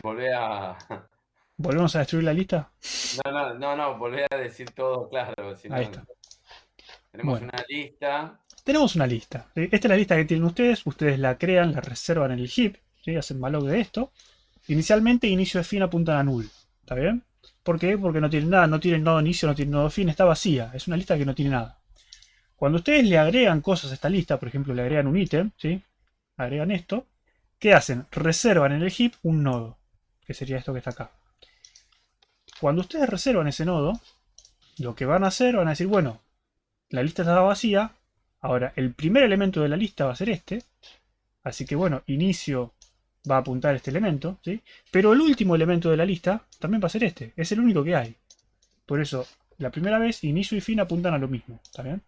volvé a... ¿Volvemos a destruir la lista? No, volvé a decir todo claro, si Ahí no, está. tenemos Bueno, una lista. tenemos una lista. ¿Sí? Esta es la lista que tienen ustedes. Ustedes la crean, la reservan en el heap. ¿Sí? Hacen malloc de esto. Inicialmente, inicio de fin apuntan a null. ¿Está bien? ¿Por qué? Porque no tienen nada. No tienen nodo inicio, no tienen nodo fin. Está vacía. Es una lista que no tiene nada. Cuando ustedes le agregan cosas a esta lista, por ejemplo, le agregan un ítem, ¿sí? Agregan esto. ¿Qué hacen? Reservan en el heap un nodo. Que sería esto que está acá. Cuando ustedes reservan ese nodo, lo que van a hacer, van a decir, bueno, la lista estaba vacía. Ahora, el primer elemento de la lista va a ser este. Así que bueno, inicio va a apuntar a este elemento, ¿sí? Pero el último elemento de la lista también va a ser este. Es el único que hay. Por eso, la primera vez, inicio y fin apuntan a lo mismo. ¿Está bien?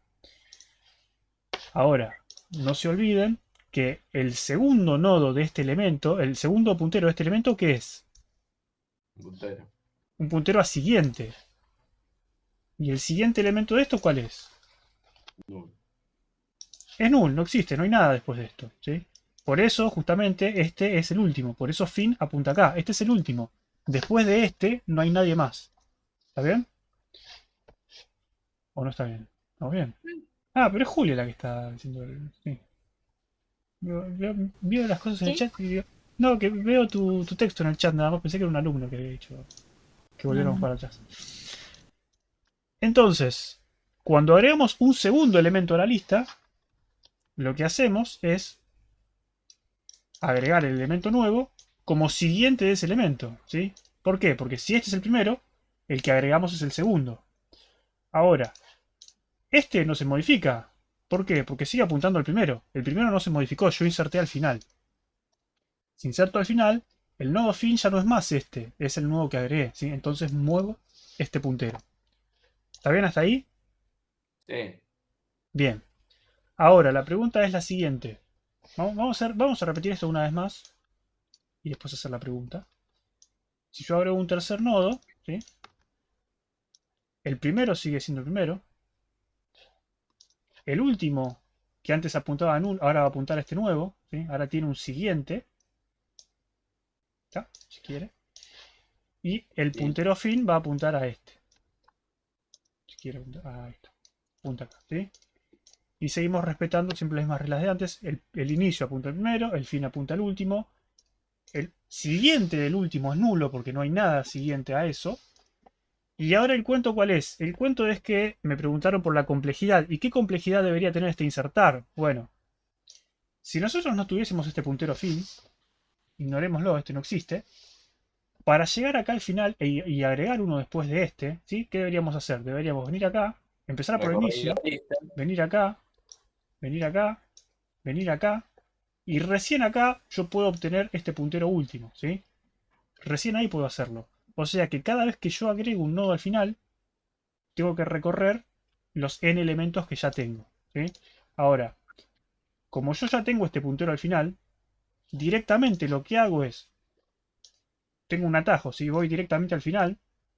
Ahora, no se olviden que el segundo nodo de este elemento, el segundo puntero de este elemento, ¿qué es? Puntero. Un puntero a siguiente. ¿Y el siguiente elemento de esto cuál es? No. Es null, no existe, no hay nada después de esto, ¿sí? Por eso, justamente, este es el último. Por eso fin apunta acá. Este es el último. Después de este, no hay nadie más. ¿Está bien? ¿O no está bien? ¿Estamos bien? Ah, pero es Julia la que está diciendo... Sí. Veo las cosas en el ¿Qué? chat y digo... No, que veo tu texto en el chat, nada más pensé que era un alumno que había dicho que volviéramos No. para atrás. Entonces, cuando agregamos un segundo elemento a la lista, lo que hacemos es agregar el elemento nuevo como siguiente de ese elemento, ¿sí? ¿Por qué? Porque si este es el primero, el que agregamos es el segundo. Ahora, este no se modifica. ¿Por qué? Porque sigue apuntando al primero. El primero no se modificó, yo inserté al final. Si inserto al final, el nodo fin ya no es más este, es el nuevo que agregué, ¿sí? Entonces muevo este puntero. ¿Está bien hasta ahí? Sí. Bien. Ahora, la pregunta es la siguiente. Vamos a repetir esto una vez más y después hacer la pregunta. Si yo agrego un tercer nodo, ¿sí? El primero sigue siendo el primero. El último, que antes apuntaba a null, ahora va a apuntar a este nuevo, ¿sí? Ahora tiene un siguiente, ¿está? Si quiere. Y el Sí. puntero fin va a apuntar a este. Si quiere apuntar a esto. Apunta acá, ¿sí? Y seguimos respetando siempre las mismas reglas de antes. El inicio apunta al primero, el fin apunta al último. El siguiente del último es nulo porque no hay nada siguiente a eso. Y ahora el cuento ¿cuál es? El cuento es que me preguntaron por la complejidad. ¿Y qué complejidad debería tener este insertar? Bueno, si nosotros no tuviésemos este puntero fin, ignorémoslo, este no existe. Para llegar acá al final y agregar uno después de este, ¿sí? ¿Qué deberíamos hacer? Deberíamos venir acá, empezar por el Recorrí la inicio, lista. venir acá, venir acá, venir acá, y recién acá yo puedo obtener este puntero último, ¿sí? Recién ahí puedo hacerlo. O sea que cada vez que yo agrego un nodo al final, tengo que recorrer los n elementos que ya tengo, ¿sí? Ahora, como yo ya tengo este puntero al final, directamente lo que hago es, tengo un atajo, ¿sí? Voy directamente al final,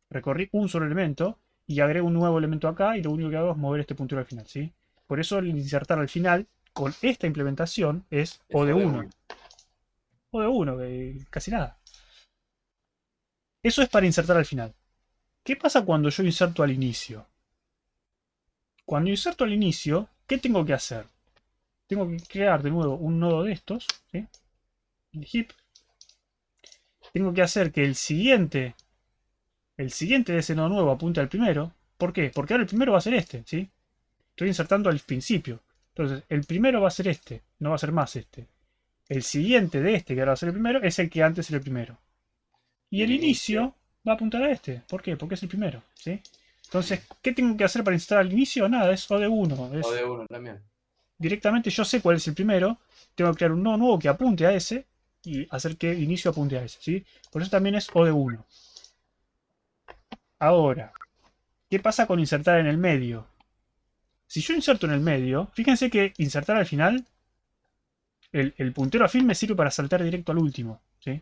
recorrí un solo elemento y agrego un nuevo elemento acá y lo único que hago es mover este puntero al final, ¿sí? Por eso el insertar al final con esta implementación es O de Eso de 1. uno. O de 1, casi nada. Eso es para insertar al final. ¿Qué pasa cuando yo inserto al inicio? Cuando inserto al inicio, ¿qué tengo que hacer? Tengo que crear de nuevo un nodo de estos, ¿sí? El heap. Tengo que hacer que el siguiente de ese nodo nuevo apunte al primero. ¿Por qué? Porque ahora el primero va a ser este, ¿sí? Estoy insertando al principio. Entonces, el primero va a ser este, no va a ser más este. El siguiente de este, que ahora va a ser el primero, es el que antes era el primero. Y Y el el inicio. inicio va a apuntar a este. ¿Por qué? Porque es el primero, ¿sí? Entonces, ¿qué tengo que hacer para insertar al inicio? Nada, es O de 1. O Es de uno también. directamente yo sé cuál es el primero. Tengo que crear un nodo nuevo que apunte a ese y hacer que el inicio apunte a ese, ¿sí? Por eso también es O de 1. Ahora, ¿qué pasa con insertar en el medio? Si yo inserto en el medio, fíjense que insertar al final, el puntero a fin me sirve para saltar directo al último, ¿sí?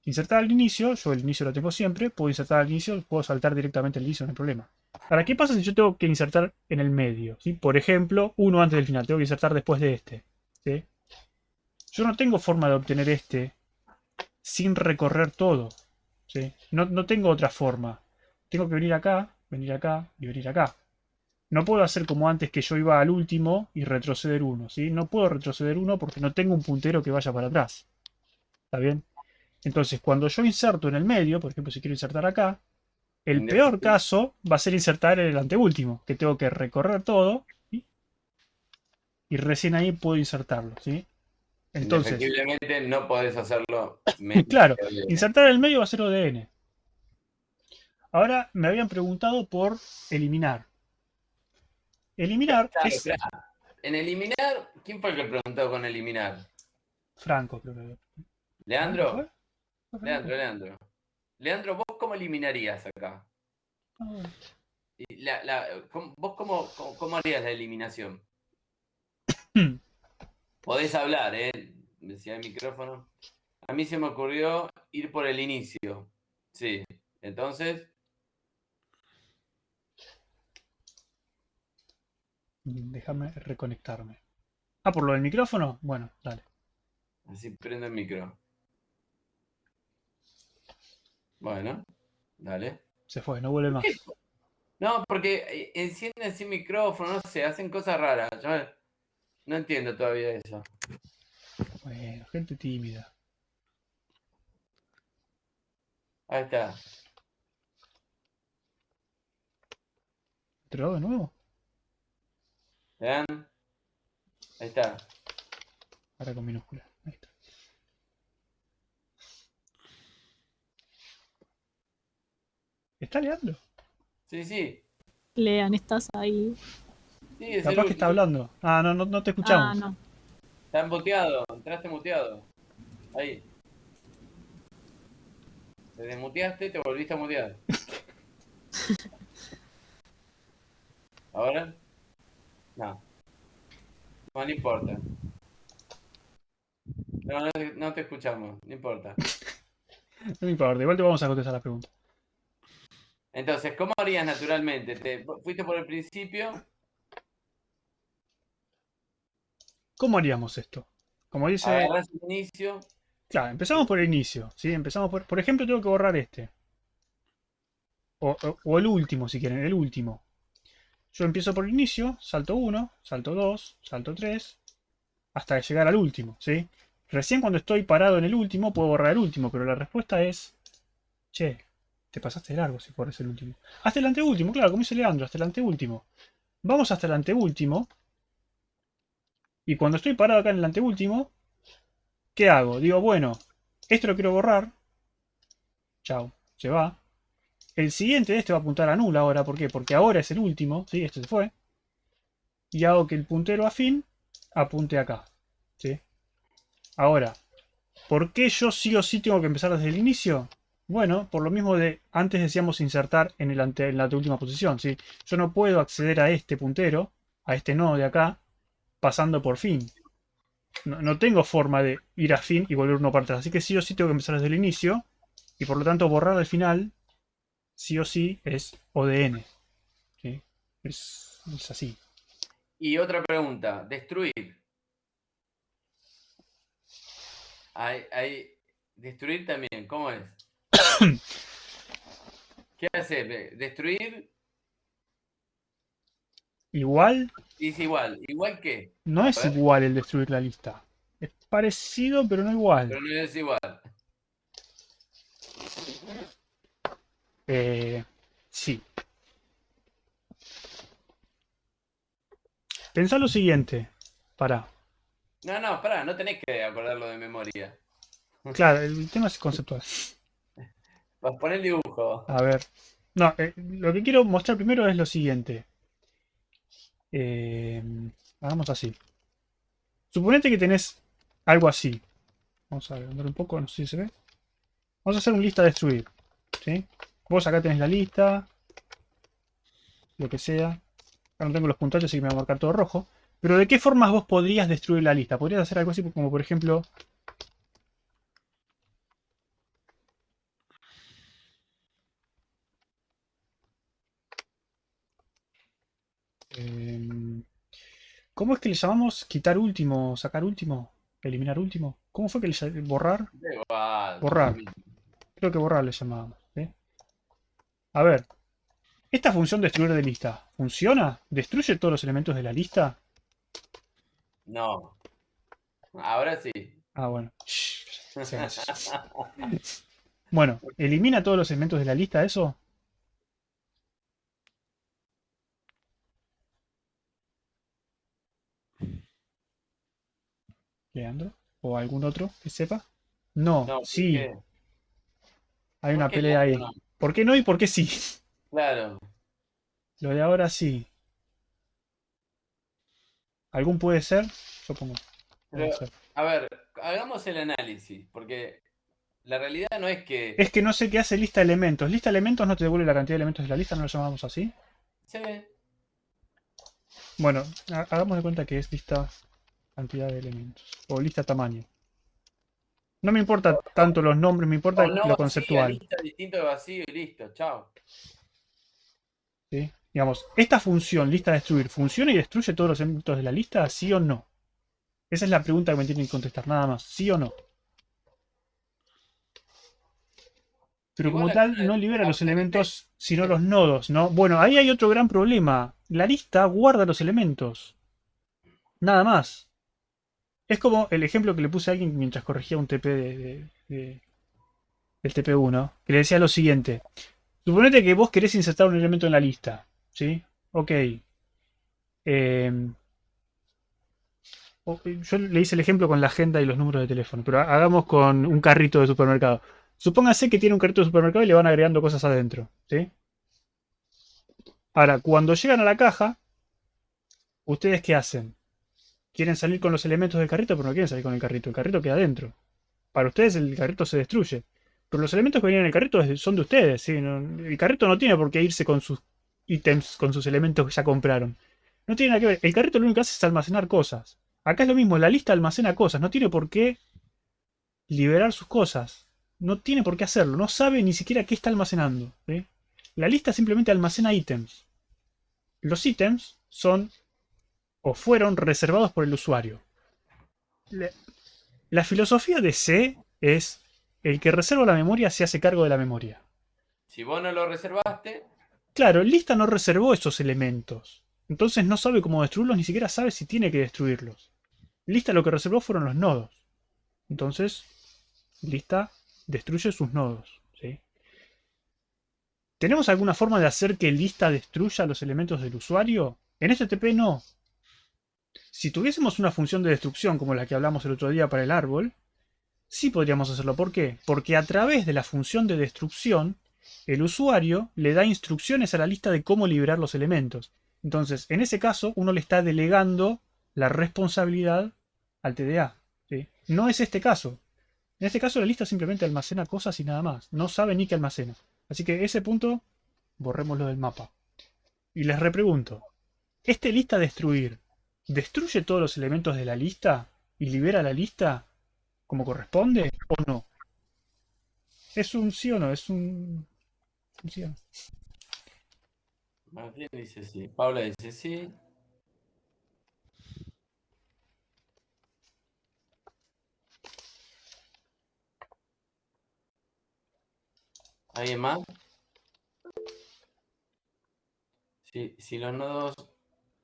Insertar al inicio, yo el inicio lo tengo siempre, puedo insertar al inicio, puedo saltar directamente al inicio, no hay problema. Ahora, ¿qué pasa si yo tengo que insertar en el medio? ¿Sí? Por ejemplo, uno antes del final, tengo que insertar después de este. ¿Sí? Yo no tengo forma de obtener este sin recorrer todo. ¿Sí? No tengo otra forma. Tengo que venir acá y venir acá. No puedo hacer como antes que yo iba al último y retroceder uno, ¿sí? No puedo retroceder uno porque no tengo un puntero que vaya para atrás. ¿Está bien? Entonces, cuando yo inserto en el medio, por ejemplo, si quiero insertar acá, el peor Indefectible- caso va a ser insertar en el anteúltimo, que tengo que recorrer todo y recién ahí puedo insertarlo, ¿sí? Entonces, Indefectiblemente no podés hacerlo menos claro, que bien. insertar en el medio va a ser ODN. Ahora me habían preguntado por eliminar. Eliminar Claro, es esperá. En eliminar, ¿quién fue el que preguntó con eliminar? Franco, creo que. ¿Franco fue? ¿Leandro? ¿Fue Franco? Leandro. Leandro, ¿vos cómo eliminarías acá? Ah, bueno. Y ¿Vos cómo harías la eliminación? Podés hablar, ¿eh? Decía el micrófono. A mí se me ocurrió ir por el inicio. Sí. Entonces, Déjame reconectarme. Ah, por lo del micrófono. Bueno, dale. así prendo el micro. Bueno, dale. Se fue, no vuelve ¿Por qué? más. No, porque encienden así micrófono, no sé, hacen cosas raras. Yo no entiendo todavía eso. Bueno, gente tímida. Ahí está. ¿Te lo hago de nuevo? ¿Vean? Ahí está. Ahora con minúscula. Ahí está. ¿Está Leandro? Sí, sí. Lean, ¿estás ahí? Sí, es el Capaz que está último. hablando. Ah, no te Ah, escuchamos. no. Estás muteado. Entraste muteado. Ahí. Te desmuteaste, te volviste a mutear. ¿Ahora? No. No, no importa. No te escuchamos. No importa. No me importa, igual te vamos a contestar la pregunta. Entonces, ¿cómo harías naturalmente? ¿Fuiste por el principio? ¿Cómo haríamos esto? Como dice. Agarrás el inicio. Claro, empezamos por el inicio. ¿Sí? Empezamos por ejemplo, tengo que borrar este. O el último, si quieren, el último. Yo empiezo por el inicio, salto uno, salto 2, salto 3, hasta llegar al último, ¿sí? Recién cuando estoy parado en el último puedo borrar el último, pero la respuesta es, che, te pasaste de largo si borras el último. Hasta el anteúltimo, claro, como dice Leandro, hasta el anteúltimo. Vamos hasta el anteúltimo, y cuando estoy parado acá en el anteúltimo, ¿qué hago? Digo, bueno, esto lo quiero borrar, chao, se va. El siguiente de este va a apuntar a null ahora, ¿por qué? Porque ahora es el último, ¿sí? Este se fue. Y hago que el puntero afín apunte acá, ¿sí? Ahora, ¿por qué yo sí o sí tengo que empezar desde el inicio? Bueno, por lo mismo de antes decíamos insertar en la última posición, ¿sí? Yo no puedo acceder a este puntero, a este nodo de acá, pasando por fin. No tengo forma de ir a fin y volver uno para atrás. Así que sí o sí tengo que empezar desde el inicio. Y por lo tanto borrar al final, sí o sí, es ODN. ¿Sí? Es así. Y otra pregunta. Destruir. Destruir también. ¿Cómo es? ¿Qué hace? Destruir Igual, es igual. ¿Igual qué? no A es ver. igual el destruir la lista. Es parecido, pero no igual. Pero no es igual. Eh, sí. Pensá lo siguiente. Pará. No, pará. No tenés que acordarlo de memoria. Claro, el tema es conceptual. Vas a poner el dibujo. A ver. No, lo que quiero mostrar primero es lo siguiente. Eh, hagamos así. Suponete que tenés algo así. Vamos a agrandar un poco, no sé si se ve. Vamos a hacer una lista de destruir. ¿Sí? Vos acá tenés la lista, lo que sea. Acá no tengo los puntajes, así que me va a marcar todo rojo. Pero ¿de qué formas vos podrías destruir la lista? Podrías hacer algo así como, por ejemplo, ¿cómo es que le llamamos quitar último, sacar último, eliminar último? ¿Cómo fue que borrar? Da igual, Borrar. Creo que borrar le llamábamos. ¿Sí? A ver. ¿Esta función destruir de lista funciona? ¿Destruye todos los elementos de la lista? No, ahora sí. Ah, bueno. Bueno, ¿elimina todos los elementos de la lista eso? Leandro. ¿O algún otro que sepa? No, No, ¿por sí. qué? Hay ¿Por una qué pelea Leandro ahí. no? ¿Por qué no y por qué sí? Claro. Lo de ahora sí. ¿Algún puede ser? Yo pongo. Puede Pero, ser. a ver, hagamos el análisis, porque la realidad no es que Es que no sé qué hace lista de elementos. Lista de elementos no te devuelve la cantidad de elementos de la lista, ¿no lo llamamos así? se ve. Bueno, hagamos de cuenta que es lista cantidad de elementos. O lista tamaño. No me importa tanto los nombres, me importa O no lo vacía, conceptual. lista distinto de vacío y listo, chao. ¿Sí? Digamos, esta función, lista destruir, ¿funciona y destruye todos los elementos de la lista? ¿Sí o no? Esa es la pregunta que me tienen que contestar, nada más. ¿Sí o no? Pero como Igual acá tal, no libera los aparece. elementos, sino los nodos, ¿no? Bueno, ahí hay otro gran problema. La lista guarda los elementos. Nada más. Es como el ejemplo que le puse a alguien mientras corregía un TP del TP1, que le decía lo siguiente. Suponete que vos querés insertar un elemento en la lista, ¿sí? Ok. Eh, yo le hice el ejemplo con la agenda y los números de teléfono, pero hagamos con un carrito de supermercado. Supóngase que tiene un carrito de supermercado y le van agregando cosas adentro, ¿sí? Ahora, cuando llegan a la caja, ¿ustedes qué hacen? Quieren salir con los elementos del carrito, pero no quieren salir con el carrito queda adentro. Para ustedes el carrito se destruye. Pero los elementos que venían en el carrito son de ustedes, ¿sí? El carrito no tiene por qué irse con sus ítems, con sus elementos que ya compraron. No tiene nada que ver. El carrito lo único que hace es almacenar cosas. Acá es lo mismo, la lista almacena cosas, no tiene por qué liberar sus cosas. No tiene por qué hacerlo, no sabe ni siquiera qué está almacenando. ¿Sí? La lista simplemente almacena ítems. Los ítems son o fueron reservados por el usuario. La, la filosofía de C es el que reserva la memoria se hace cargo de la memoria. Si vos no lo reservaste, Claro, lista no reservó esos elementos. Entonces no sabe cómo destruirlos, ni siquiera sabe si tiene que destruirlos. Lista lo que reservó fueron los nodos. Entonces, lista destruye sus nodos. ¿Sí? ¿Tenemos alguna forma de hacer que lista destruya los elementos del usuario? En STP no. Si tuviésemos una función de destrucción como la que hablamos el otro día para el árbol, sí podríamos hacerlo. ¿Por qué? Porque a través de la función de destrucción, el usuario le da instrucciones a la lista de cómo liberar los elementos. Entonces, en ese caso, uno le está delegando la responsabilidad al TDA. ¿Sí? No es este caso. En este caso, la lista simplemente almacena cosas y nada más. No sabe ni qué almacena. Así que ese punto, borrémoslo del mapa. Y les repregunto, ¿este lista destruir destruye todos los elementos de la lista y libera la lista como corresponde o no? ¿Es un sí o no? ¿Es un sí o no? Martín dice sí. Paula dice sí. ¿Alguien más? Sí, si los nodos.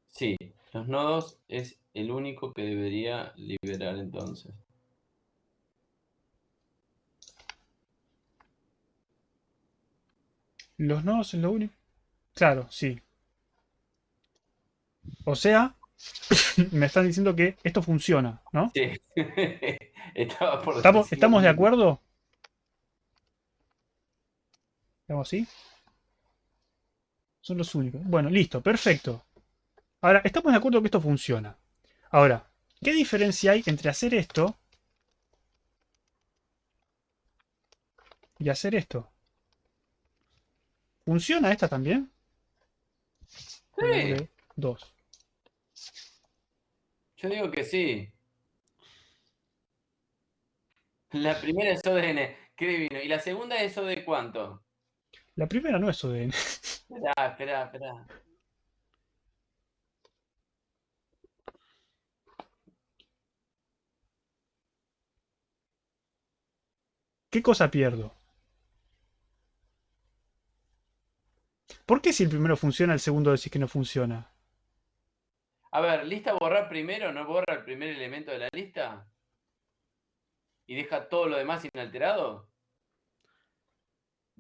Sí, los nodos es el único que debería liberar entonces. Los nodos es lo único. Claro, sí. O sea, me están diciendo que esto funciona, ¿no? Sí. Estaba por ¿Estamos, decir lo estamos de mismo. acuerdo? ¿Estamos así? Son los únicos. Bueno, listo, perfecto. Ahora, estamos de acuerdo que esto funciona. Ahora, ¿qué diferencia hay entre hacer esto y hacer esto? ¿Funciona esta también? Sí, Pongámosle 2. yo digo que sí. La primera es ODN, qué divino. ¿Y la segunda es O de cuánto? La primera no es ODN. Esperá. ¿Qué cosa pierdo? ¿Por qué si el primero funciona, el segundo decís que no funciona? A ver, lista borrar primero, ¿no borra el primer elemento de la lista? ¿Y deja todo lo demás inalterado?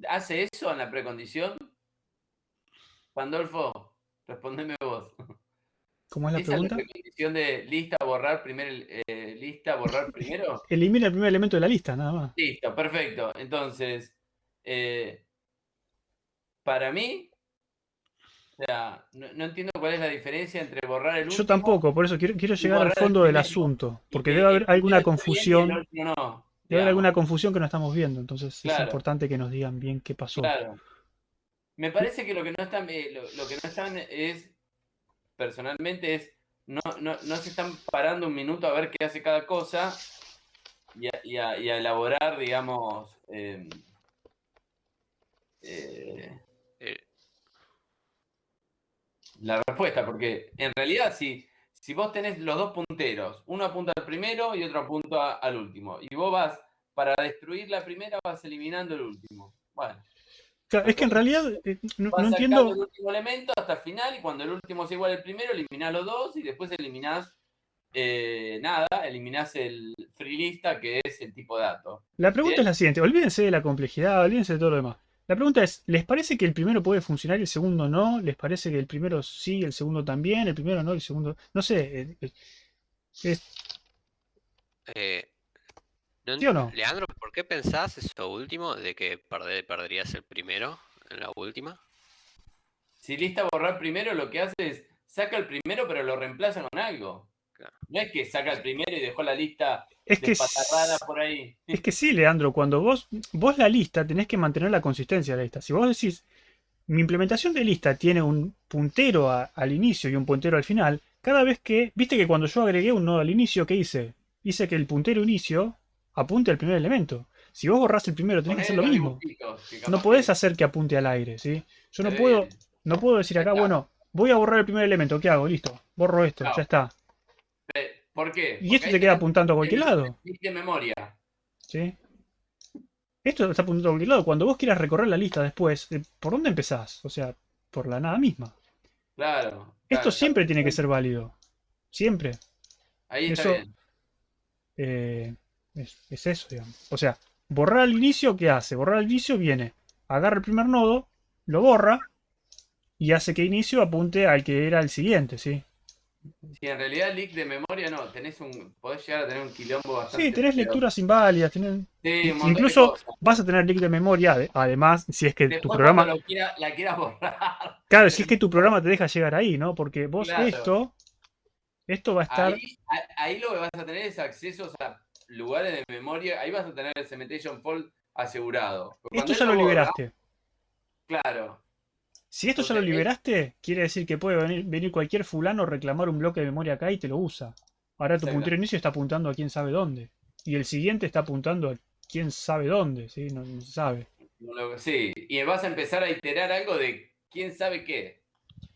¿Hace eso en la precondición? Pandolfo, respondeme vos. ¿Cómo es la ¿Esa es la pregunta? precondición de lista borrar primero? Elimina el primer elemento de la lista, nada más. Listo, perfecto. Entonces, eh, para mí, o sea, no entiendo cuál es la diferencia entre borrar el Yo último tampoco, por eso quiero y llegar al borrar el fondo del primero. asunto, Y porque que debe haber el alguna primero está bien y el confusión, último no, debe haber digamos. alguna confusión que no estamos viendo, entonces es Claro, importante que nos digan bien qué pasó. claro. Me parece que lo que no están, lo que no están es, personalmente, es, no se están parando un minuto a ver qué hace cada cosa y a elaborar, digamos, eh, Eh, la respuesta, porque en realidad si vos tenés los dos punteros, uno apunta al primero y otro apunta al último, y vos vas, para destruir la primera, vas eliminando el último. Bueno, Claro, es que en perfecto. realidad no Vas sacando entiendo. el último elemento hasta el final, y cuando el último es igual al primero, eliminás los dos, y después eliminás eliminás el free lista, que es el tipo de dato. La pregunta es ¿Bien? la siguiente, olvídense de la complejidad, olvídense de todo lo demás. La pregunta es, ¿les parece que el primero puede funcionar y el segundo no? ¿Les parece que el primero sí, el segundo también, el primero no, el segundo... No sé, es- eh, no ¿sí o no? Leandro, ¿por qué pensás eso último de que perderías el primero en la última? Si lista borrar primero, lo que hace es saca el primero, pero lo reemplaza con algo. Claro. No es que saca el primero y dejó la lista Es que, despatarrada por ahí. es que sí, Leandro, cuando vos la lista tenés que mantener la consistencia de la lista. Si vos decís, mi implementación de lista tiene un puntero al inicio y un puntero al final, cada vez que, viste que cuando yo agregué un nodo al inicio, ¿qué hice? Hice que el puntero inicio apunte al primer elemento. Si vos borrás el primero, tenés que hacer Poné lo los mismo. dibujitos, que No capaz podés que hacer que apunte al aire, ¿sí? Yo se no ve puedo, bien. no puedo decir Ahí acá, está. bueno, voy a borrar el primer elemento, ¿qué hago? Listo, borro esto, Chao. ya está. ¿Por qué? Y Porque esto ahí te queda tenés apuntando a cualquier lado, el de memoria. ¿sí? Esto está apuntando a cualquier lado. Cuando vos quieras recorrer la lista después, ¿por dónde empezás? O sea, por la nada misma. Claro, Esto claro, está siempre tiene que perfecto. ser válido. Siempre. Ahí está Eso bien. eh, es eso, digamos. O sea, borrar al inicio, ¿qué hace? Borrar al inicio viene, agarra el primer nodo, lo borra y hace que inicio apunte al que era el siguiente, ¿sí? Si en realidad leak de memoria no, podés llegar a tener un quilombo Sí, bastante tenés feo. lecturas inválidas, Sí, un montón de incluso cosas. vas a tener leak de memoria, además, si es que tu Después cuando programa, la quieras borrar, claro, si es que tu tremendo. programa te deja llegar ahí, ¿no? Porque vos Claro. esto va a estar, Ahí lo que vas a tener es accesos a lugares de memoria. Ahí vas a tener el cementation fault asegurado. Porque esto cuando él ya lo lo borra, liberaste. claro. Si esto ya lo Entonces, liberaste, quiere decir que puede venir cualquier fulano, reclamar un bloque de memoria acá y te lo usa. Ahora tu puntero exactamente. inicio está apuntando a quién sabe dónde. Y el siguiente está apuntando a quién sabe dónde, ¿sí? No se sabe. Sí, y vas a empezar a iterar algo de quién sabe qué.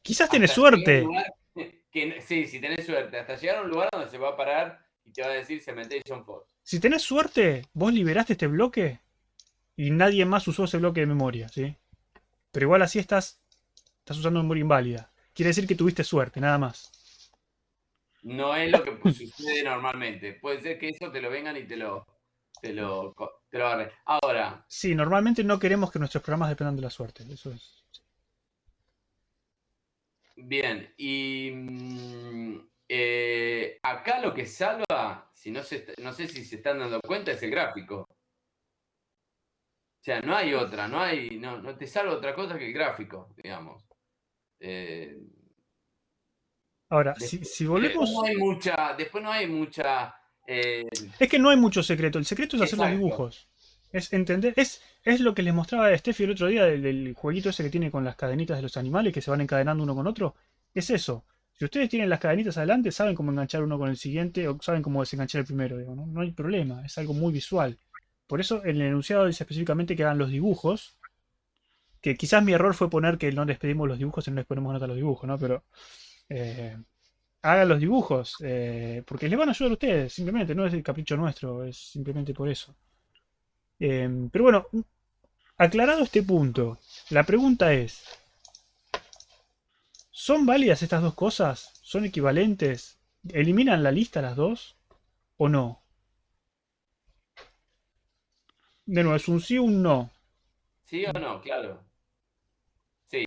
Quizás tenés Hasta llegar a un suerte. lugar que, sí, si tenés suerte, hasta llegar a un lugar donde se va a parar y te va a decir cementation fault. Si tenés suerte, vos liberaste este bloque y nadie más usó ese bloque de memoria, ¿sí? Pero igual así estás usando memoria inválida. Quiere decir que tuviste suerte, nada más. No es lo que sucede normalmente. Puede ser que eso te lo vengan y te lo agarren. Ahora, Sí, normalmente no queremos que nuestros programas dependan de la suerte. Eso es. bien, y acá lo que salva, si no sé si se están dando cuenta, es el gráfico. O sea, no hay otra, no te salva otra cosa que el gráfico, digamos. Eh, Ahora, después, si después no volvemos. hay mucha, después no hay mucha. Es que no hay mucho secreto. El secreto es hacer los Exacto. dibujos. Es entender. Es lo que les mostraba a Steffi el otro día del jueguito ese que tiene con las cadenitas de los animales que se van encadenando uno con otro. Es eso. Si ustedes tienen las cadenitas adelante, saben cómo enganchar uno con el siguiente o saben cómo desenganchar el primero. Digo, ¿no? No hay problema. Es algo muy visual. Por eso en el enunciado dice específicamente que hagan los dibujos. Que quizás mi error fue poner que no les pedimos los dibujos y no les ponemos nota a los dibujos, ¿no? Pero eh, hagan los dibujos, porque les van a ayudar a ustedes, simplemente, no es el capricho nuestro, es simplemente por eso. Pero bueno, aclarado este punto, la pregunta es, ¿son válidas estas dos cosas? ¿Son equivalentes? ¿Eliminan la lista las dos? ¿O no? De nuevo, es un sí o un no. ¿Sí o no? Claro. Sí.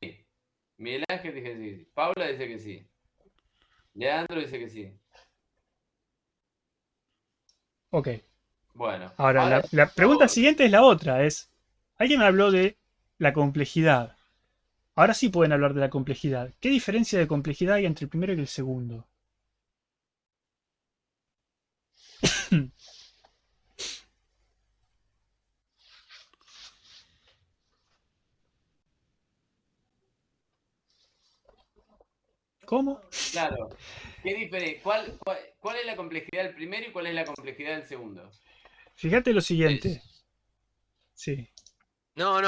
Miguel Ángel dice que sí. Paula dice que sí. Leandro dice que sí. Ok. Bueno, Ahora, ahora la pregunta siguiente es la otra. Alguien me habló de la complejidad. Ahora sí pueden hablar de la complejidad. ¿Qué diferencia de complejidad hay entre el primero y el segundo? ¿Cómo? claro. ¿Qué cuál es la complejidad del primero y cuál es la complejidad del segundo? Fíjate lo siguiente. Es- Sí. No,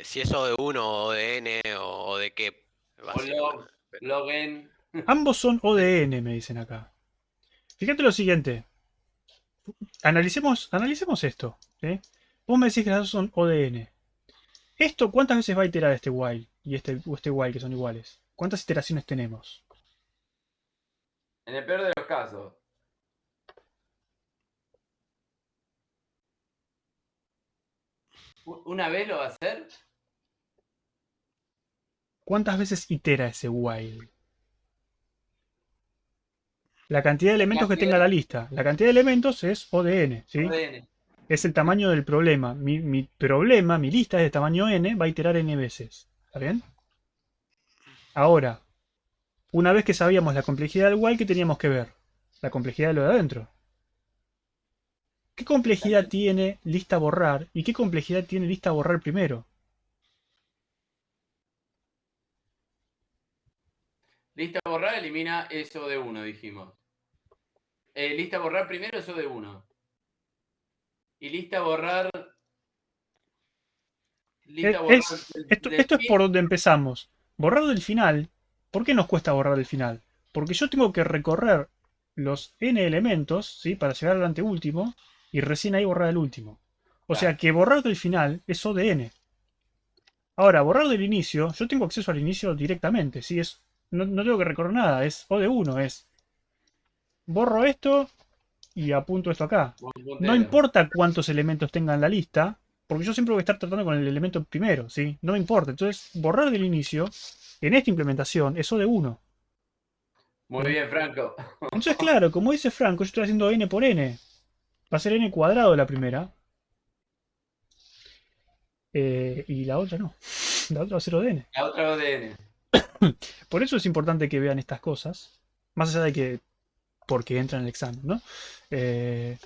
si es O de uno o de N o de qué, O básicamente. Pero log n. Ambos son ODN, me dicen acá. Fíjate lo siguiente. Analicemos esto. ¿Sí? Vos me decís que las dos son ODN. ¿Esto cuántas veces va a iterar este while y este while que son iguales? ¿Cuántas iteraciones tenemos? En el peor de los casos. ¿Una vez lo va a hacer? ¿Cuántas veces itera ese while? La cantidad de La elementos que tenga cantidad la lista. La cantidad de elementos es ODN, ¿sí? de n. Es el tamaño del problema. Mi problema, mi lista es de tamaño n, va a iterar n veces. ¿Está bien? Ahora, una vez que sabíamos la complejidad del while, ¿qué teníamos que ver? La complejidad de lo de adentro. ¿Qué complejidad tiene lista borrar y qué complejidad tiene lista borrar primero? Lista borrar elimina eso de 1, dijimos. Lista borrar primero eso de 1. Y lista borrar del Esto es fin. por donde empezamos. Borrar del final. ¿Por qué nos cuesta borrar del final? Porque yo tengo que recorrer los n elementos, ¿sí? Para llegar al anteúltimo y recién ahí borrar el último. O sea Claro. que borrar del final es O de n. Ahora, borrar del inicio, yo tengo acceso al inicio directamente, ¿sí? No tengo que recorrer nada, es O de 1, es borro esto y apunto esto acá. Buen No puntero. importa cuántos elementos tenga en la lista, porque yo siempre voy a estar tratando con el elemento primero, ¿sí? No me importa. Entonces, borrar del inicio, en esta implementación, es O de 1. Muy bien, Franco. Entonces, claro, como dice Franco, yo estoy haciendo n por n. Va a ser n cuadrado la primera. Y la otra no. La otra va a ser O de n. La otra ODN. Por eso es importante que vean estas cosas. Más allá de que porque entra en el examen, ¿no? Eh,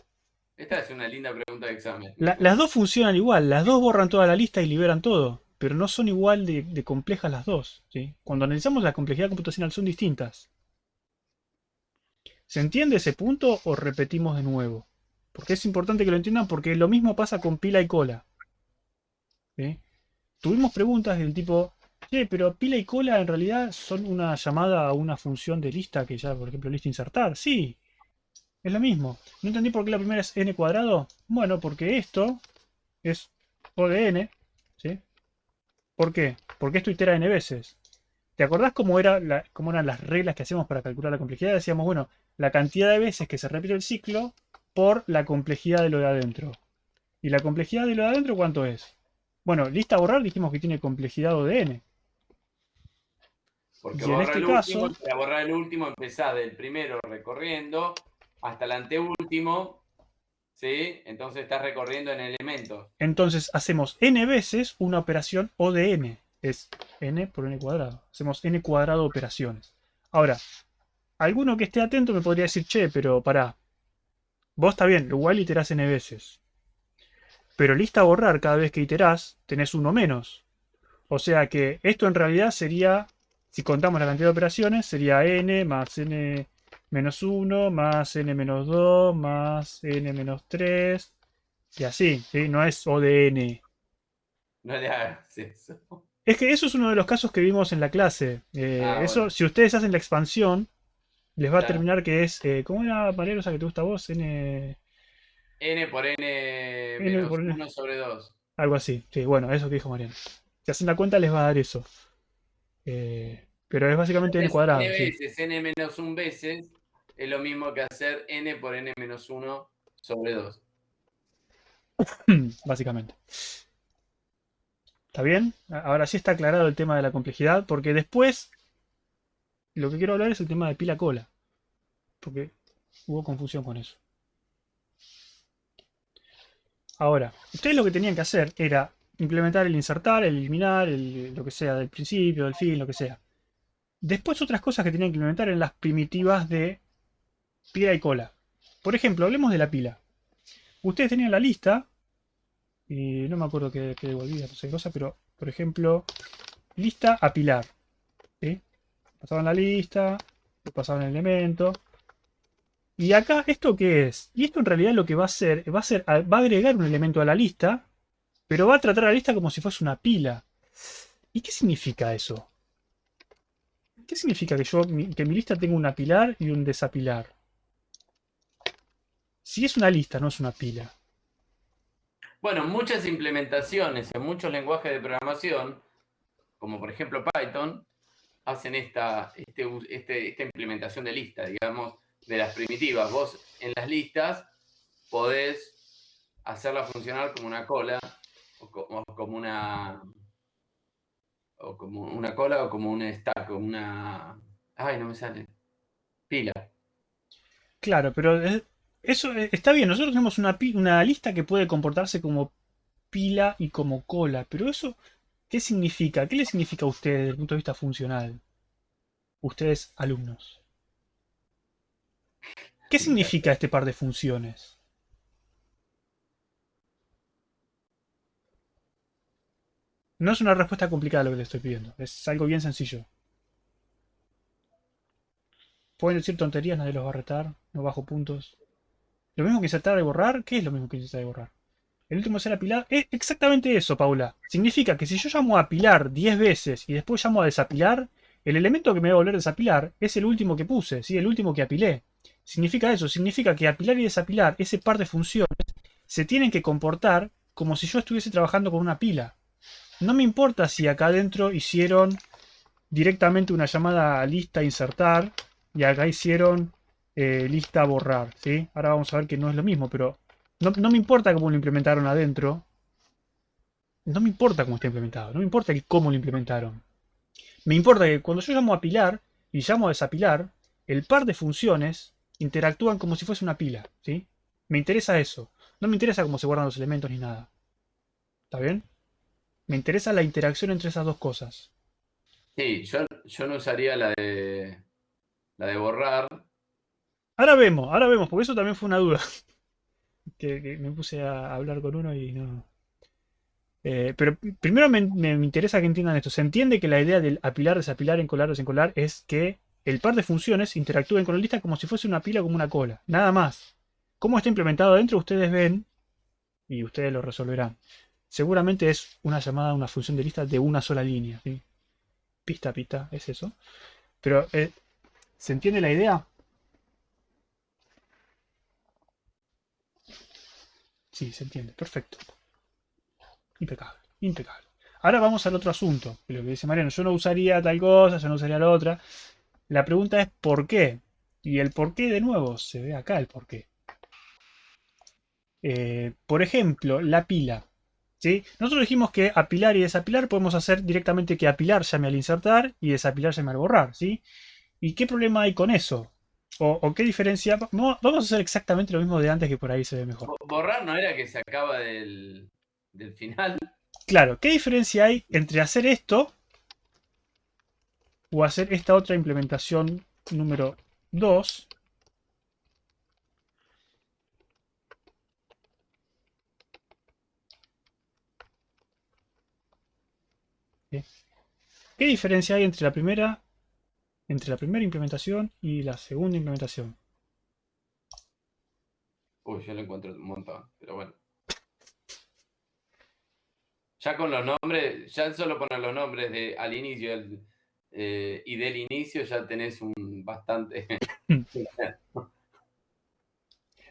Esta es una linda pregunta de examen. las dos funcionan igual, las dos borran toda la lista y liberan todo, pero no son igual de complejas las dos, ¿sí? Cuando analizamos la complejidad computacional son distintas. ¿Se entiende ese punto o repetimos de nuevo? Porque es importante que lo entiendan porque lo mismo pasa con pila y cola. ¿Sí? Tuvimos preguntas del tipo, pero pila y cola en realidad son una llamada a una función de lista que ya, por ejemplo, lista insertar. Sí, es lo mismo. ¿No entendí por qué la primera es n cuadrado? Bueno, porque esto es O de n, ¿sí? ¿Por qué? Porque esto itera n veces. ¿Te acordás cómo eran las reglas que hacíamos para calcular la complejidad? Decíamos, bueno, la cantidad de veces que se repite el ciclo por la complejidad de lo de adentro. ¿Y la complejidad de lo de adentro cuánto es? Bueno, lista a borrar dijimos que tiene complejidad O de n. Porque Y en borra este el último, caso, y para borrar el último empezás del primero recorriendo hasta el anteúltimo, ¿sí? Entonces estás recorriendo en elementos. entonces hacemos n veces una operación O de n. Es n por n cuadrado. Hacemos n cuadrado operaciones. Ahora, alguno que esté atento me podría decir, che, pero pará. Vos está bien, igual iterás n veces. Pero lista a borrar cada vez que iterás, tenés uno menos. O sea que esto en realidad sería, si contamos la cantidad de operaciones, sería n más n menos 1 más n menos 2 más n menos 3 y así, ¿sí? No es O de n. No le hagas eso. Es que eso es uno de los casos que vimos en la clase. Eso, Bueno, si ustedes hacen la expansión, les va a claro. terminar que es, ¿cómo era, Valerosa, que te gusta a vos? N... N por N N menos por N, 1 sobre 2. algo así. Sí, bueno, eso que dijo Mariano. Si hacen la cuenta les va a dar eso. Pero es básicamente n Es N cuadrado, sí. veces, N menos 1 veces, es lo mismo que hacer N por N menos 1 sobre 2. Básicamente. ¿Está bien? Ahora sí está aclarado el tema de la complejidad, porque después lo que quiero hablar es el tema de pila-cola, porque hubo confusión con eso. Ahora, ustedes lo que tenían que hacer era implementar el insertar, el eliminar, lo que sea, del principio, del fin, lo que sea. Después otras cosas que tenían que implementar en las primitivas de pila y cola. Por ejemplo, hablemos de la pila. Ustedes tenían la lista, y no me acuerdo qué devolvía, no sé qué cosa, pero, por ejemplo, lista a pilar. ¿Sí? Pasaban la lista, pasaban el elemento. Y acá, ¿esto qué es? Y esto en realidad lo que va a hacer, va a agregar un elemento a la lista, pero va a tratar a la lista como si fuese una pila. ¿Y qué significa eso? ¿Qué significa que mi lista tenga un apilar y un desapilar? Si es una lista, no es una pila. Bueno, muchas implementaciones en muchos lenguajes de programación, como por ejemplo Python, hacen esta implementación de lista, digamos, de las primitivas. Vos en las listas podés hacerla funcionar como una cola o como una cola o como un stack, como una... Ay, no me sale. Pila. Claro, pero eso está bien. Nosotros tenemos una lista que puede comportarse como pila y como cola. Pero eso, ¿qué significa? ¿Qué le significa a ustedes desde el punto de vista funcional? Ustedes, alumnos. ¿Qué significa este par de funciones? No es una respuesta complicada lo que le estoy pidiendo. Es algo bien sencillo. Pueden decir tonterías, nadie los va a retar. No bajo puntos. Lo mismo que insertar y borrar. ¿Qué es lo mismo que insertar y borrar? El último será apilar. Es exactamente eso, Paula. Significa que si yo llamo a apilar 10 veces y después llamo a desapilar, el elemento que me va a volver a desapilar es el último que puse, ¿sí? El último que apilé. Significa eso. Significa que apilar y desapilar, ese par de funciones, se tienen que comportar como si yo estuviese trabajando con una pila. No me importa si acá adentro hicieron directamente una llamada a lista insertar y acá hicieron lista borrar, ¿sí? Ahora vamos a ver que no es lo mismo, pero no me importa cómo lo implementaron adentro. No me importa cómo está implementado, no me importa cómo lo implementaron. Me importa que cuando yo llamo a apilar y llamo a desapilar, el par de funciones interactúan como si fuese una pila, ¿sí? Me interesa eso. No me interesa cómo se guardan los elementos ni nada. ¿Está bien? Me interesa la interacción entre esas dos cosas. Sí, yo no usaría la de borrar. Ahora vemos, porque eso también fue una duda. Que me puse a hablar con uno y no. Pero primero me interesa que entiendan esto. Se entiende que la idea del apilar, desapilar, encolar, desencolar es que el par de funciones interactúen con la lista como si fuese una pila, como una cola. Nada más. Cómo está implementado adentro, ustedes ven y ustedes lo resolverán. Seguramente es una llamada a una función de lista de una sola línea. ¿Sí? Pista, pista, es eso. Pero, ¿se entiende la idea? Sí, se entiende. Perfecto. Impecable, impecable. Ahora vamos al otro asunto. Lo que dice Mariano, yo no usaría tal cosa, yo no usaría la otra. La pregunta es ¿por qué? Y el por qué, de nuevo, se ve acá el por qué. Por ejemplo, la pila. ¿Sí? Nosotros dijimos que apilar y desapilar podemos hacer directamente que apilar llame al insertar y desapilar llame al borrar. ¿Sí? ¿Y qué problema hay con eso? ¿O qué diferencia? Vamos a hacer exactamente lo mismo de antes que por ahí se ve mejor. Borrar no era que se acaba del final. Claro, ¿qué diferencia hay entre hacer esto o hacer esta otra implementación número 2? ¿Sí? ¿Qué diferencia hay entre la primera implementación y la segunda implementación? Uy, yo lo encuentro un montón, pero bueno. Ya con los nombres, ya solo poner los nombres al inicio y del inicio ya tenés un bastante.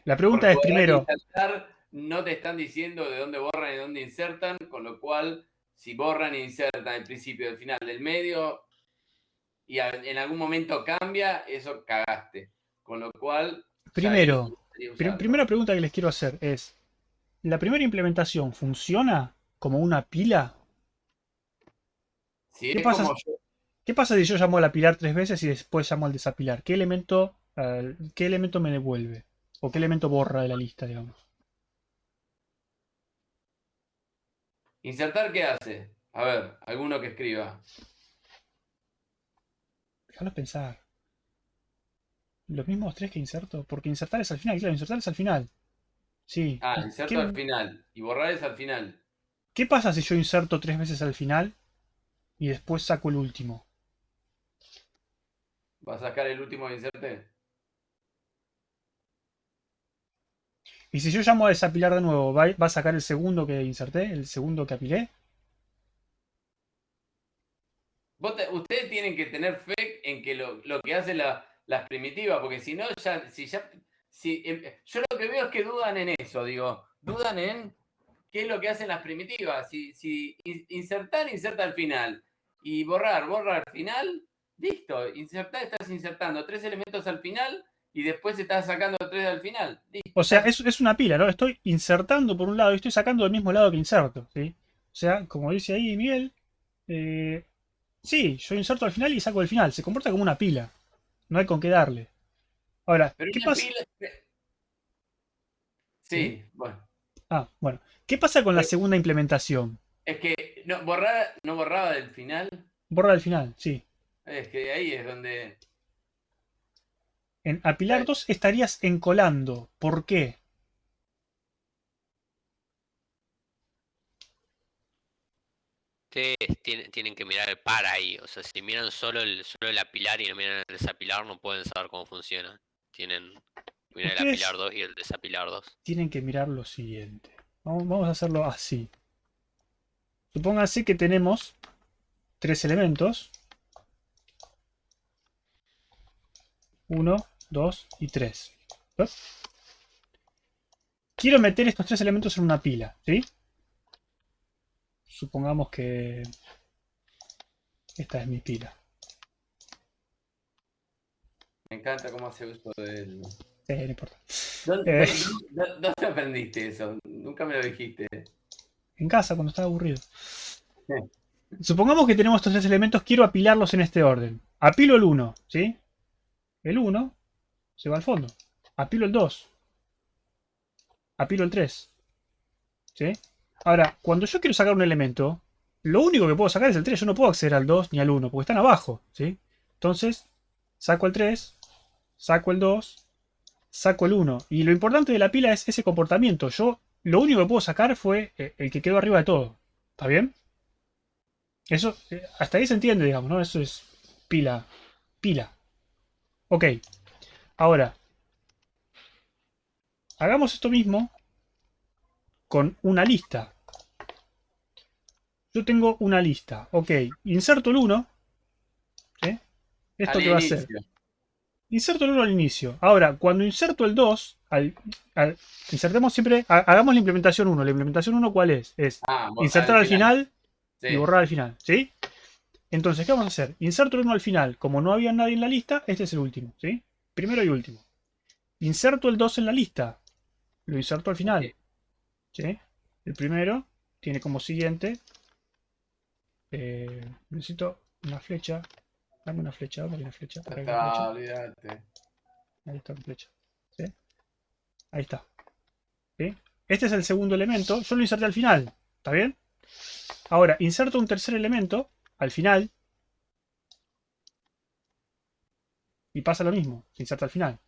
La pregunta Porque es borrar y primero, insertar no te están diciendo de dónde borran y dónde insertan, con lo cual, si borran e insertan el principio, el final, del medio, y en algún momento cambia, eso cagaste. Con lo cual, ya ahí no primero, me gustaría usarlo. primera pregunta que les quiero hacer es, ¿la primera implementación funciona como una pila? Si ¿Qué es pasa, como yo, qué pasa si yo llamo al apilar 3 veces y después llamo al desapilar? ¿Qué elemento me devuelve? ¿O qué elemento borra de la lista, digamos? insertar, ¿qué hace? A ver, alguno que escriba. Déjalo pensar. ¿Los mismos 3 que inserto? Porque insertar es al final, claro, insertar es al final. Sí. Ah, inserto al final. Y borrar es al final. ¿Qué pasa si yo inserto 3 veces al final y después saco el último? ¿Vas a sacar el último que inserte? Y si yo llamo a desapilar de nuevo, ¿va a sacar el segundo que inserté? ¿El segundo que apilé? Ustedes tienen que tener fe en que lo que hacen las primitivas, porque si no, yo lo que veo es que dudan en eso, digo, dudan en qué es lo que hacen las primitivas. Si insertar, inserta al final. Y borra al final, listo. Insertar, estás insertando 3 elementos al final y después estás sacando 3 al final. Listo, O sea, es una pila, ¿no? Estoy insertando por un lado y estoy sacando del mismo lado que inserto, ¿sí? O sea, como dice ahí Miguel, eh, sí, yo inserto al final y saco del final. Se comporta como una pila. No hay con qué darle. Ahora, pero ¿qué una pasa? pila. ¿Sí? Sí, bueno. Ah, bueno. ¿Qué pasa con la Pero segunda implementación? es que no borraba del final. Borra al final, sí. Es que ahí es donde. En apilar 2 estarías encolando. ¿Por qué? Ustedes tienen que mirar el par ahí. O sea, si miran solo el apilar y no miran el desapilar, no pueden saber cómo funciona. Tienen que mirar el apilar Ustedes 2 y el desapilar 2. tienen que mirar lo siguiente. Vamos a hacerlo así. Supóngase que tenemos 3 elementos. 1, 2 y 3. Quiero meter estos 3 elementos en una pila, ¿sí? Supongamos que esta es mi pila. Me encanta cómo hace uso del. No importa. ¿Dónde, dónde aprendiste eso? Nunca me lo dijiste. En casa, cuando estaba aburrido. Supongamos que tenemos estos 3 elementos, quiero apilarlos en este orden. Apilo el 1, ¿sí? El 1 se va al fondo. Apilo el 2. Apilo el 3. ¿Sí? Ahora, cuando yo quiero sacar un elemento, lo único que puedo sacar es el 3. Yo no puedo acceder al 2 ni al 1, porque están abajo, ¿sí? Entonces, saco el 3, saco el 2, saco el 1. Y lo importante de la pila es ese comportamiento. Yo lo único que puedo sacar fue el que quedó arriba de todo. ¿Está bien? Eso, hasta ahí se entiende, digamos, ¿no? Eso es pila. Pila. Ok. Ahora, hagamos esto mismo con una lista. Yo tengo una lista. Ok. Inserto el 1. ¿Sí? ¿Esto Al qué va a hacer? inicio. Inserto el 1 al inicio. Ahora, cuando inserto el 2, insertemos siempre, hagamos la implementación 1. ¿La implementación 1 cuál es? Es insertar al final y Sí. borrar al final. ¿Sí? Entonces, ¿qué vamos a hacer? Inserto el 1 al final. Como no había nadie en la lista, este es el último. ¿Sí? Primero y último. Inserto el 2 en la lista. Lo inserto al final. ¿Sí? El primero tiene como siguiente. Necesito una flecha. Dame una flecha, dame una flecha. Acá hay una flecha. Olvídate. Ahí está la flecha. ¿Sí? Ahí está. ¿Sí? Este es el segundo elemento. Yo lo inserté al final. ¿Está bien? Ahora, inserto un tercer elemento al final. Y pasa lo mismo. Se inserta al final.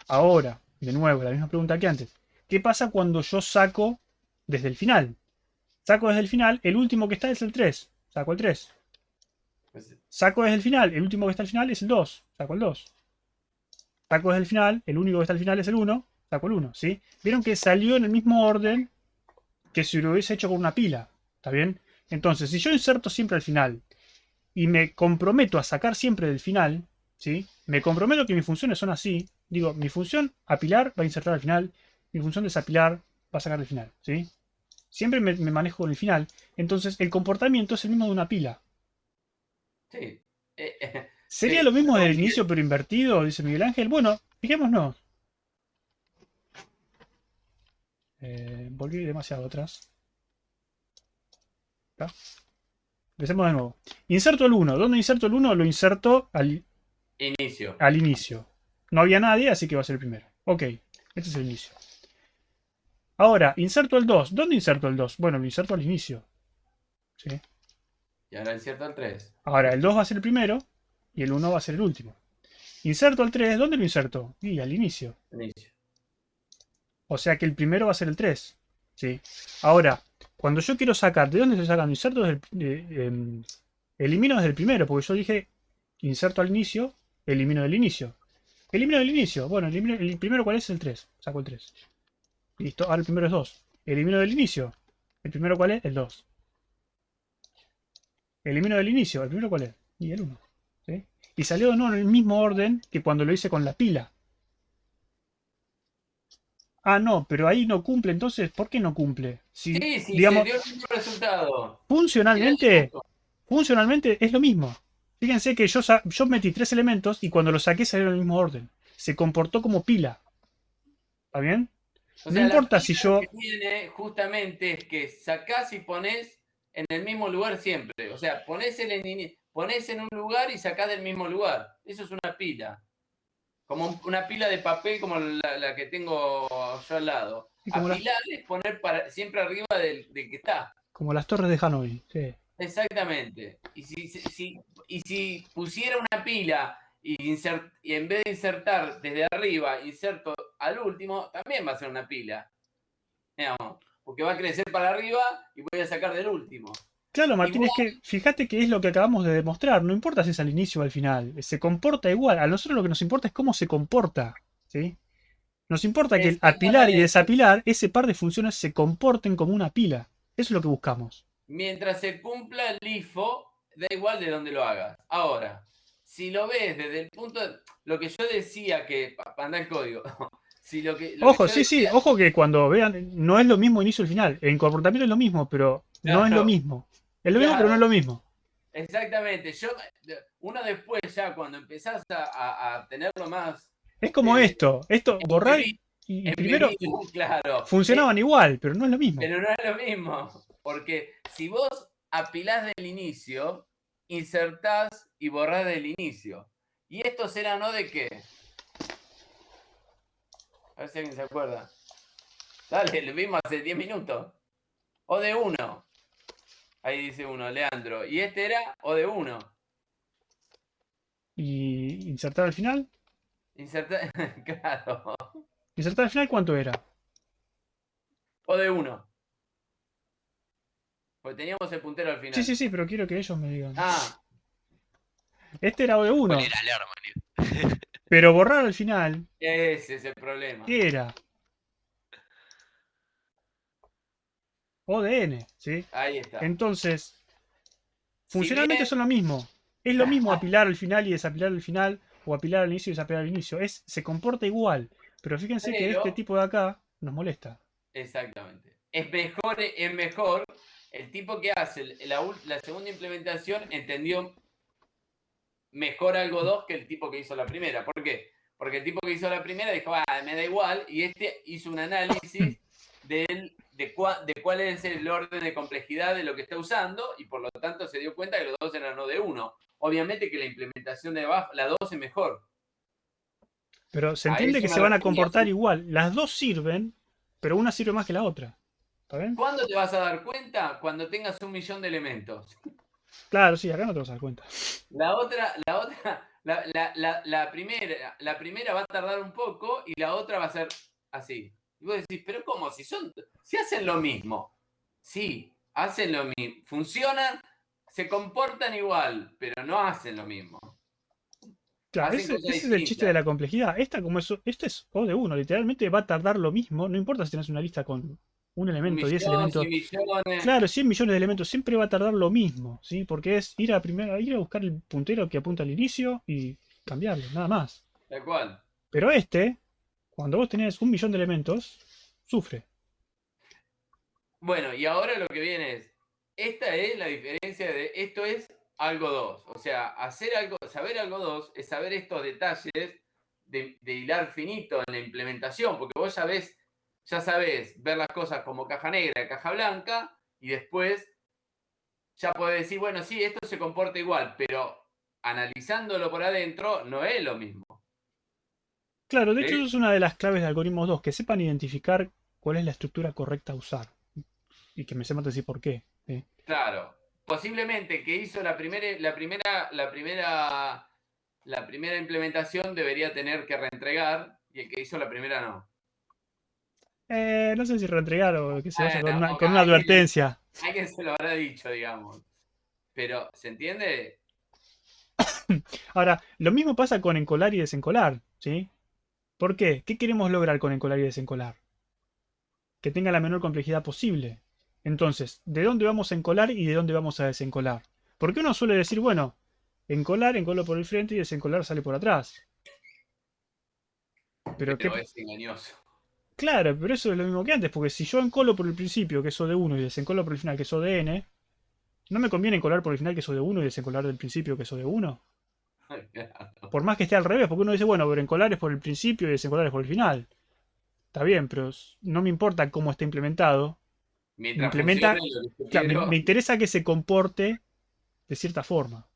Ahora, de nuevo, la misma pregunta que antes. ¿Qué pasa cuando yo saco desde el final? Saco desde el final, el último que está es el 3. Saco el 3. Saco desde el final, el último que está al final es el 2. Saco el 2. Saco desde el final, el único que está al final es el 1. Saco el 1, ¿sí? Vieron que salió en el mismo orden que si lo hubiese hecho con una pila. ¿Está bien? Entonces, si yo inserto siempre al final y me comprometo a sacar siempre del final, ¿sí? Me comprometo que mis funciones son así. Digo, mi función apilar va a insertar al final. mi función de desapilar va a sacar el final, ¿sí? Siempre me manejo con el final. Entonces, el comportamiento es el mismo de una pila. Sí. ¿Sería Sí, lo mismo no, desde el inicio, pero invertido? Dice Miguel Ángel. Bueno, fijémonos. Volví demasiado atrás. ¿Está? Empecemos de nuevo. Inserto el 1. ¿Dónde inserto el 1? Lo inserto inicio. al inicio. No había nadie, así que va a ser el primero. Ok, este es el inicio. Ahora, inserto el 2. ¿Dónde inserto el 2? Bueno, lo inserto al inicio. ¿Sí? Y ahora inserto el 3. Ahora, el 2 va a ser el primero y el 1 va a ser el último. Inserto el 3. ¿Dónde lo inserto? Y al inicio. Inicio. O sea que el primero va a ser el 3. ¿Sí? Ahora, cuando yo quiero sacar, ¿de dónde estoy sacando? Inserto elimino desde el primero, porque yo dije inserto al inicio, elimino del inicio. Elimino del inicio. Bueno, el primero, ¿cuál es? El 3. Saco el 3. Listo, ahora el primero es 2. Elimino del inicio. ¿El primero cuál es? El 2. Elimino del inicio. ¿El primero cuál es? Y el 1. ¿Sí? Y salió de nuevo en el mismo orden que cuando lo hice con la pila. Ah, no, pero ahí no cumple. Entonces, ¿por qué no cumple? Si, Sí, sí, se digamos, dio el mismo resultado. funcionalmente, funcionalmente es lo mismo. Fíjense que yo metí 3 elementos y cuando los saqué salieron en el mismo orden. Se comportó como pila. ¿Está bien? O No sea, la importa pila si lo yo... que tiene justamente es que sacás y ponés en el mismo lugar siempre. O sea, ponés en un lugar y sacás del mismo lugar. Eso es una pila. Como una pila de papel como la que tengo yo al lado. Sí, Apilar es poner siempre arriba del que está. como las torres de Hanoi. Sí. Exactamente. Y si pusiera una pila y en vez de insertar desde arriba, inserto al último, también va a ser una pila. Digamos, porque va a crecer para arriba y voy a sacar del último. Claro, Martín, Igual, es que fíjate que es lo que acabamos de demostrar. No importa si es al inicio o al final. Se comporta igual. A nosotros lo que nos importa es cómo se comporta. ¿Sí? Nos importa que al apilar y exactamente. desapilar, ese par de funciones se comporten como una pila. Eso es lo que buscamos. Mientras se cumpla el IFO, da igual de dónde lo hagas. Ahora, si lo ves desde el punto de lo que yo decía que anda el código. Si lo que Ojo, yo sí, sí, decía, ojo que cuando vean, no es lo mismo inicio y final. El comportamiento es lo mismo, pero no es lo claro, mismo. Es lo mismo, pero no es claro, lo mismo. exactamente. Uno después ya cuando empezás a tenerlo más Es como esto, borrar embebido, y primero embebido, claro. funcionaban igual, pero no es lo mismo. Pero no es lo mismo, porque si vos apilás del inicio, insertás y borrás del inicio. ¿Y esto será no de qué? A ver si alguien se acuerda. Dale, lo mismo hace 10 minutos. O de 1. Ahí dice uno, Leandro. Y este era o de 1. Y insertar al final. Insertar, claro. Insertar al final, ¿cuánto era? O de 1. Porque teníamos el puntero al Sí, sí, final. sí, pero quiero que ellos me digan. Ah, Este era O de ¿Cuál 1, era el hermano? pero borrar al final, ese es el problema. ¿qué era? O de N, ¿sí? Ahí está. Entonces, Si funcionalmente bien, son lo mismo. Es lo mismo apilar al final y desapilar al final, o apilar al inicio y desapilar al inicio. Se comporta igual, pero fíjense que este pero tipo de acá nos molesta. exactamente. Es mejor. El tipo que hace la segunda implementación entendió mejor algo 2 que el tipo que hizo la primera. ¿Por qué? Porque el tipo que hizo la primera dijo, me da igual, y este hizo un análisis de cuál es el orden de complejidad de lo que está usando, y por lo tanto se dio cuenta que los dos eran no de 1. Obviamente que la implementación de la 2 es mejor. Pero se A entiende eso que me se van a refería. comportar igual. Las dos sirven, pero una sirve más que la otra. ¿Está bien? ¿Cuándo te vas a dar cuenta? Cuando tengas 1.000.000 de elementos. Claro, sí, acá no te vas a dar cuenta. La primera va a tardar un poco y la otra va a ser así. Y vos decís, pero ¿cómo? Si hacen lo mismo. Sí, hacen lo mismo. Funcionan, se comportan igual, pero no hacen lo mismo. Claro, Hacen ese cosas es el chiste de distintas. la complejidad. Este es O de 1, literalmente va a tardar lo mismo. No importa si tienes una lista con un Un elemento, 10 millón, elementos. 100 millones. Claro, 100 millones de elementos siempre va a tardar lo mismo, ¿sí? Porque es ir a buscar el puntero que apunta al inicio y cambiarlo, nada más. Tal cual. Pero cuando vos tenés 1 millón de elementos, sufre. Bueno, y ahora lo que viene es, esta es la diferencia de esto es algo 2. O sea, saber algo 2 es saber estos detalles de hilar finito en la implementación, porque vos ya sabés ver las cosas como caja negra, caja blanca, y después ya podés decir, bueno, sí, esto se comporta igual, pero analizándolo por adentro no es lo mismo. Claro, de hecho ¿Sí? eso es una de las claves de algoritmos 2, que sepan identificar cuál es la estructura correcta a usar. Y que me sepan decir por qué. ¿Sí? Claro. Posiblemente el que hizo la primera implementación debería tener que reentregar y el que hizo la primera no. No sé si reentregar o que se vaya con Bueno, con una advertencia. alguien se lo habrá dicho, digamos. Pero, ¿se entiende? Ahora, lo mismo pasa con encolar y desencolar, ¿sí? ¿Por qué? ¿Qué queremos lograr con encolar y desencolar? Que tenga la menor complejidad posible. Entonces, ¿de dónde vamos a encolar y de dónde vamos a desencolar? Porque uno suele decir, bueno, encolar, encolo por el frente y desencolar sale por atrás. Pero qué... Pero es engañoso. Claro, pero eso es lo mismo que antes, porque si yo encolo por el principio, que es O de 1, y desencolo por el final, que es O de n, ¿no me conviene encolar por el final, que es O de 1, y desencolar del principio, que es O de 1? Por más que esté al revés, porque uno dice, bueno, pero encolar es por el principio y desencolar es por el final. Está bien, pero no me importa cómo está implementado. Me Mientras funcione implementa, lo que yo claro, quiero. me interesa que se comporte de cierta forma.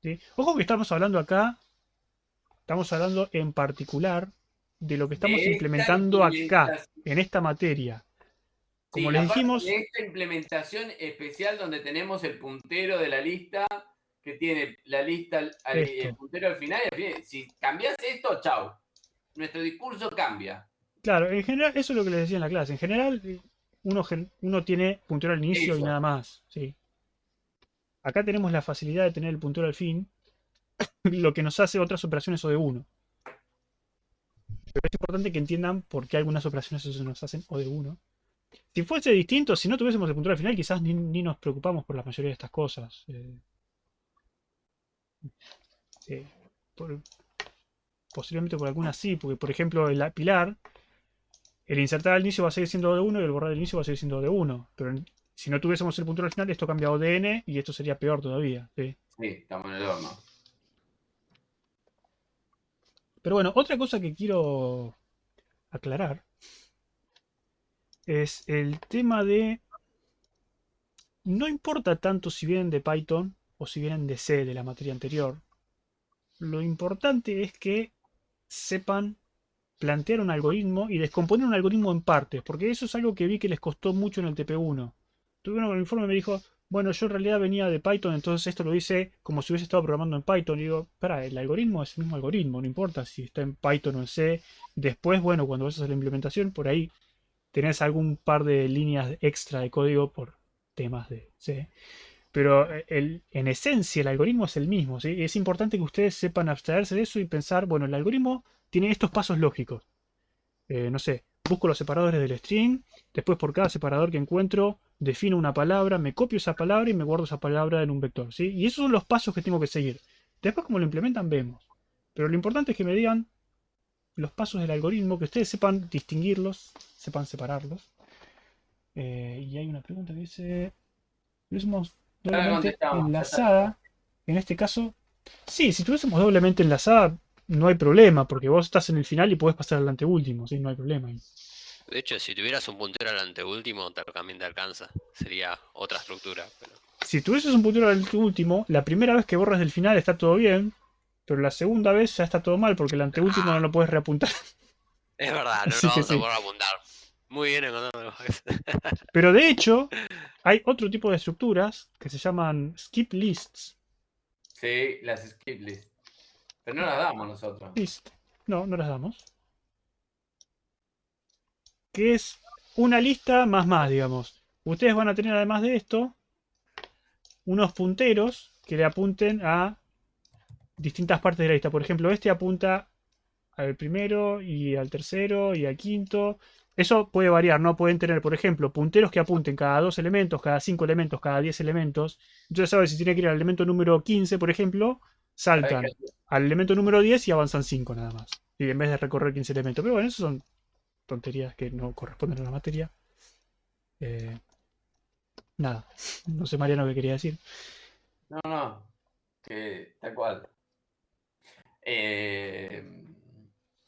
¿Sí? Ojo que estamos hablando acá, estamos hablando en particular de lo que estamos De esta implementando acá, implementación. en esta materia. Como Sí, les aparte dijimos, de esta implementación especial donde tenemos el puntero de la lista, que tiene la lista, el esto. puntero al final, y al final, si cambias esto, chau. Nuestro discurso cambia. Claro, en general, eso es lo que les decía en la clase. En general, uno tiene puntero al inicio y Eso. nada más. ¿Sí? Acá tenemos la facilidad de tener el puntero al fin, lo que nos hace otras operaciones O de 1. Pero es importante que entiendan por qué algunas operaciones se nos hacen O de 1. Si fuese distinto, si no tuviésemos el puntero al final, quizás ni nos preocupamos por la mayoría de estas cosas. Eh, por- Posiblemente por algunas sí, porque por ejemplo el pilar, el insertar al inicio va a seguir siendo O de 1 y el borrar al inicio va a seguir siendo O de 1. Pero si no tuviésemos el puntero al final, esto cambia a O de n y esto sería peor todavía. ¿Sí? Sí, estamos en el horno. Pero bueno, otra cosa que quiero aclarar es el tema de... No importa tanto si vienen de Python o si vienen de C, de la materia anterior. Lo importante es que sepan plantear un algoritmo y descomponer un algoritmo en partes, porque eso es algo que vi que les costó mucho en el TP1. Tuve uno con el informe y me dijo, bueno, yo en realidad venía de Python, entonces esto lo hice como si hubiese estado programando en Python. Y digo, para, el algoritmo es el mismo algoritmo, no importa si está en Python o en C. Después, bueno, cuando vas a hacer la implementación, por ahí tenés algún par de líneas extra de código por temas de C. Pero en esencia el algoritmo es el mismo. ¿Sí? Es importante que ustedes sepan abstraerse de eso y pensar, bueno, el algoritmo tiene estos pasos lógicos. No sé, busco los separadores del string, después por cada separador que encuentro defino una palabra, me copio esa palabra y me guardo esa palabra en un vector. ¿Sí? Y esos son los pasos que tengo que seguir. Después como lo implementan vemos. Pero lo importante es que me digan los pasos del algoritmo, que ustedes sepan distinguirlos, sepan separarlos. Y hay una pregunta que dice, ¿lo usamos Ya la doblemente contestamos, ya está. enlazada? En este caso, sí, si tuviésemos doblemente enlazada, no hay problema, porque vos estás en el final y podés pasar al anteúltimo, ¿sí? No hay problema ahí. De hecho, si tuvieras un puntero al anteúltimo, también te alcanza. Sería otra estructura. Pero... Si tuvieses un puntero al último, la primera vez que borras del final está todo bien, pero la segunda vez ya está todo mal, porque el anteúltimo no lo puedes reapuntar. Es verdad, no Así lo que vamos a sí. poder apuntar. Muy bien encontrando. Pero de hecho, hay otro tipo de estructuras que se llaman skip lists. Sí, las skip lists. Pero no las damos nosotros. List. No, no las damos. Que es una lista más, digamos. Ustedes van a tener además de esto unos punteros que le apunten a distintas partes de la lista. Por ejemplo, este apunta al primero y al tercero y al quinto. Eso puede variar, ¿no? Pueden tener, por ejemplo, punteros que apunten cada 2 elementos, cada 5 elementos, cada 10 elementos. Entonces, ¿sabes? Si tiene que ir al elemento número 15, por ejemplo, ¿Sabés qué? saltan al elemento número 10 y avanzan 5 nada más. Y en vez de recorrer 15 elementos. Pero bueno, esos son tonterías que no corresponden a la materia. Nada, no sé Mariano qué quería decir. No, que tal cual.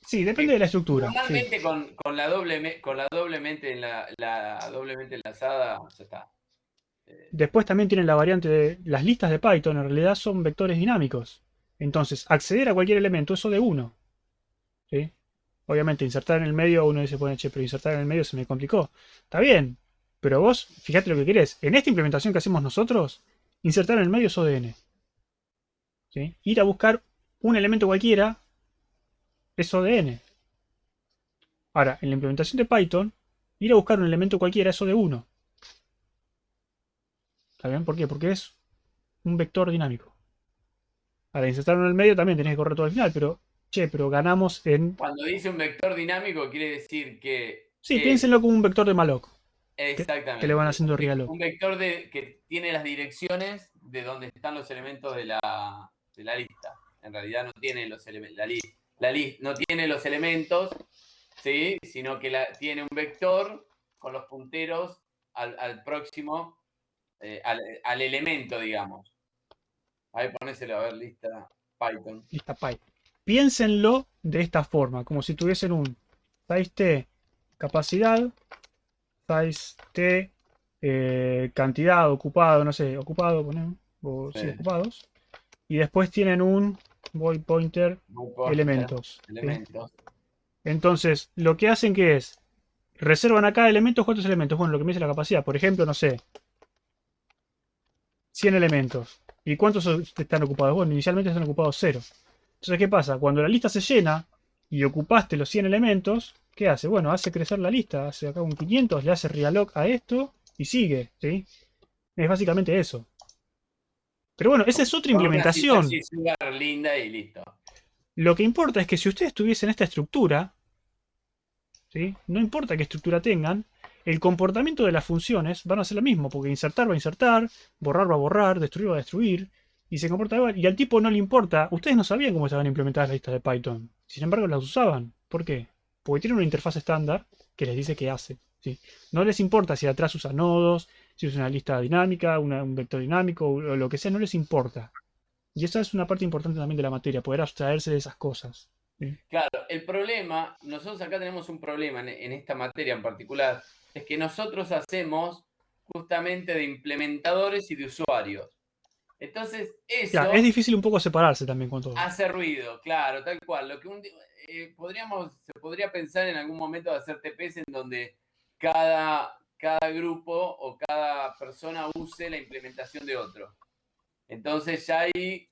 Sí, depende de la estructura. Sí. Normalmente con la doblemente la doblemente enlazada, ya está. Después también tienen la variante de las listas de Python, en realidad son vectores dinámicos. Entonces, acceder a cualquier elemento, eso de uno. ¿Sí? Obviamente, insertar en el medio, uno dice, bueno, che, pero insertar en el medio se me complicó. Está bien, pero vos, fíjate lo que querés. En esta implementación que hacemos nosotros, insertar en el medio es ODN. ¿Sí? Ir a buscar un elemento cualquiera es ODN. Ahora, en la implementación de Python, ir a buscar un elemento cualquiera es OD1. ¿Está bien? ¿Por qué? Porque es un vector dinámico. Ahora, insertarlo en el medio también tenés que correr todo al final, pero, che, pero ganamos en... Cuando dice un vector dinámico, quiere decir que Sí, es piénsenlo como un vector de malloc, que le van exactamente haciendo realoc. un vector que tiene las direcciones de donde están los elementos de la lista. En realidad no tiene los elementos, no tiene los elementos, ¿sí? Sino que tiene un vector con los punteros al próximo, al elemento, digamos. Ahí ponéselo a ver, lista Python. Lista Python. Piénsenlo de esta forma, como si tuviesen un size t capacidad, size t cantidad, ocupado, no sé, ocupado, ponemos, o sí, Sí. ocupados. Y después tienen un void pointer elementos. ¿sí? Elementos. Entonces, lo que hacen que es, reservan acá elementos, ¿cuántos elementos? Bueno, lo que me dice la capacidad, por ejemplo, no sé, 100 elementos. ¿Y cuántos están ocupados? Bueno, inicialmente están ocupados 0. Entonces, ¿qué pasa? Cuando la lista se llena y ocupaste los 100 elementos, ¿qué hace? Bueno, hace crecer la lista, hace acá un 500, le hace realoc a esto y sigue, ¿sí? Es básicamente eso. Pero bueno, esa es otra Con una implementación. sintaxis súper linda y listo. Lo que importa es que si ustedes tuviesen esta estructura, ¿sí? No importa qué estructura tengan, el comportamiento de las funciones van a ser lo mismo, porque insertar va a insertar, borrar va a borrar, destruir va a destruir, y se comporta igual. Y al tipo no le importa, ustedes no sabían cómo estaban implementadas las listas de Python, sin embargo las usaban. ¿Por qué? Porque tienen una interfaz estándar que les dice qué hace. ¿sí? No les importa si atrás usa nodos, si usa una lista dinámica, un vector dinámico, o lo que sea, no les importa. Y esa es una parte importante también de la materia, poder abstraerse de esas cosas. ¿sí? Claro, el problema, nosotros acá tenemos un problema en esta materia en particular, es que nosotros hacemos justamente de implementadores y de usuarios. Entonces, Ya, eso es difícil un poco separarse también con todo. hace ruido, claro, tal cual. Lo que se podría pensar en algún momento de hacer TPs en donde cada grupo o cada persona use la implementación de otro. Entonces ya ahí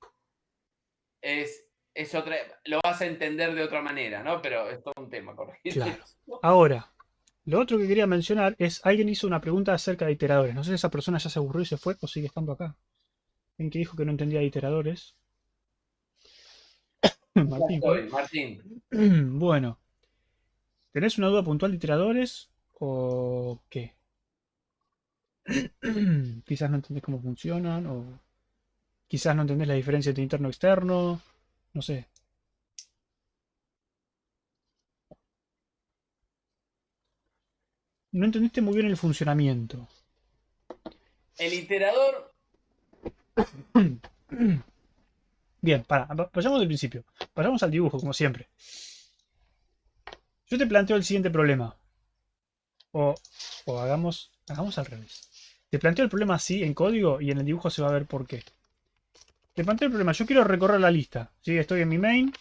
es otra, lo vas a entender de otra manera, ¿no? Pero es todo un tema, corregir. Claro. Ahora, lo otro que quería mencionar es, alguien hizo una pregunta acerca de iteradores. No sé si esa persona ya se aburrió y se fue o sigue estando acá. En que dijo que no entendía de iteradores. Ya Martín fue. estoy, Martín. Bueno, ¿tenés una duda puntual de iteradores o qué? Quizás no entendés cómo funcionan o quizás no entendés la diferencia entre interno y externo. No sé. No entendiste muy bien el funcionamiento. El iterador, Bien, vayamos del principio. Vayamos al dibujo, como siempre. Yo te planteo el siguiente problema. O, o hagamos al revés. Te planteo el problema así en código y en el dibujo se va a ver por qué. Te planteo el problema. Yo quiero recorrer la lista. ¿sí? Estoy en mi main.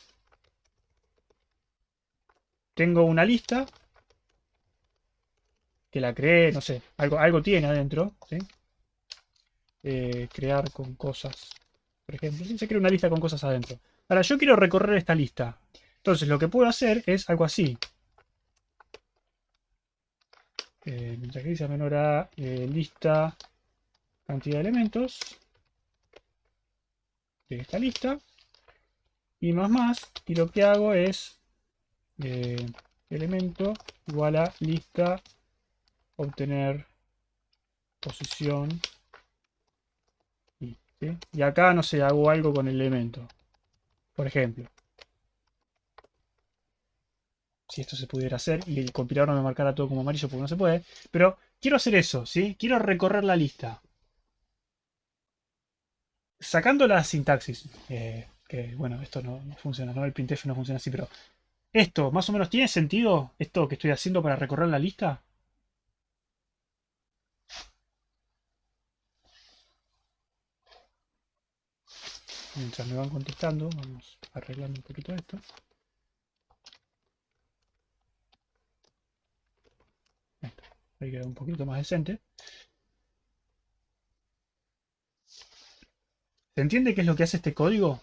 Tengo una lista. Que la creé, no sé. Algo tiene adentro. ¿sí? Crear con cosas. Por ejemplo, si se crea una lista con cosas adentro. Ahora, yo quiero recorrer esta lista. Entonces, lo que puedo hacer es algo así. Mientras que dice menor a lista cantidad de elementos de esta lista y más y lo que hago es elemento igual a lista obtener posición ¿sí? Y acá no sé, hago algo con el elemento, por ejemplo, si esto se pudiera hacer y el compilador no me marcara todo como amarillo porque no se puede. Pero quiero hacer eso, ¿sí? Quiero recorrer la lista. Sacando la sintaxis, que bueno, esto no funciona, ¿no? El printf no funciona así, pero esto, más o menos, ¿tiene sentido esto que estoy haciendo para recorrer la lista? Mientras me van contestando, vamos arreglando un poquito esto. Ahí queda un poquito más decente. ¿Se entiende qué es lo que hace este código?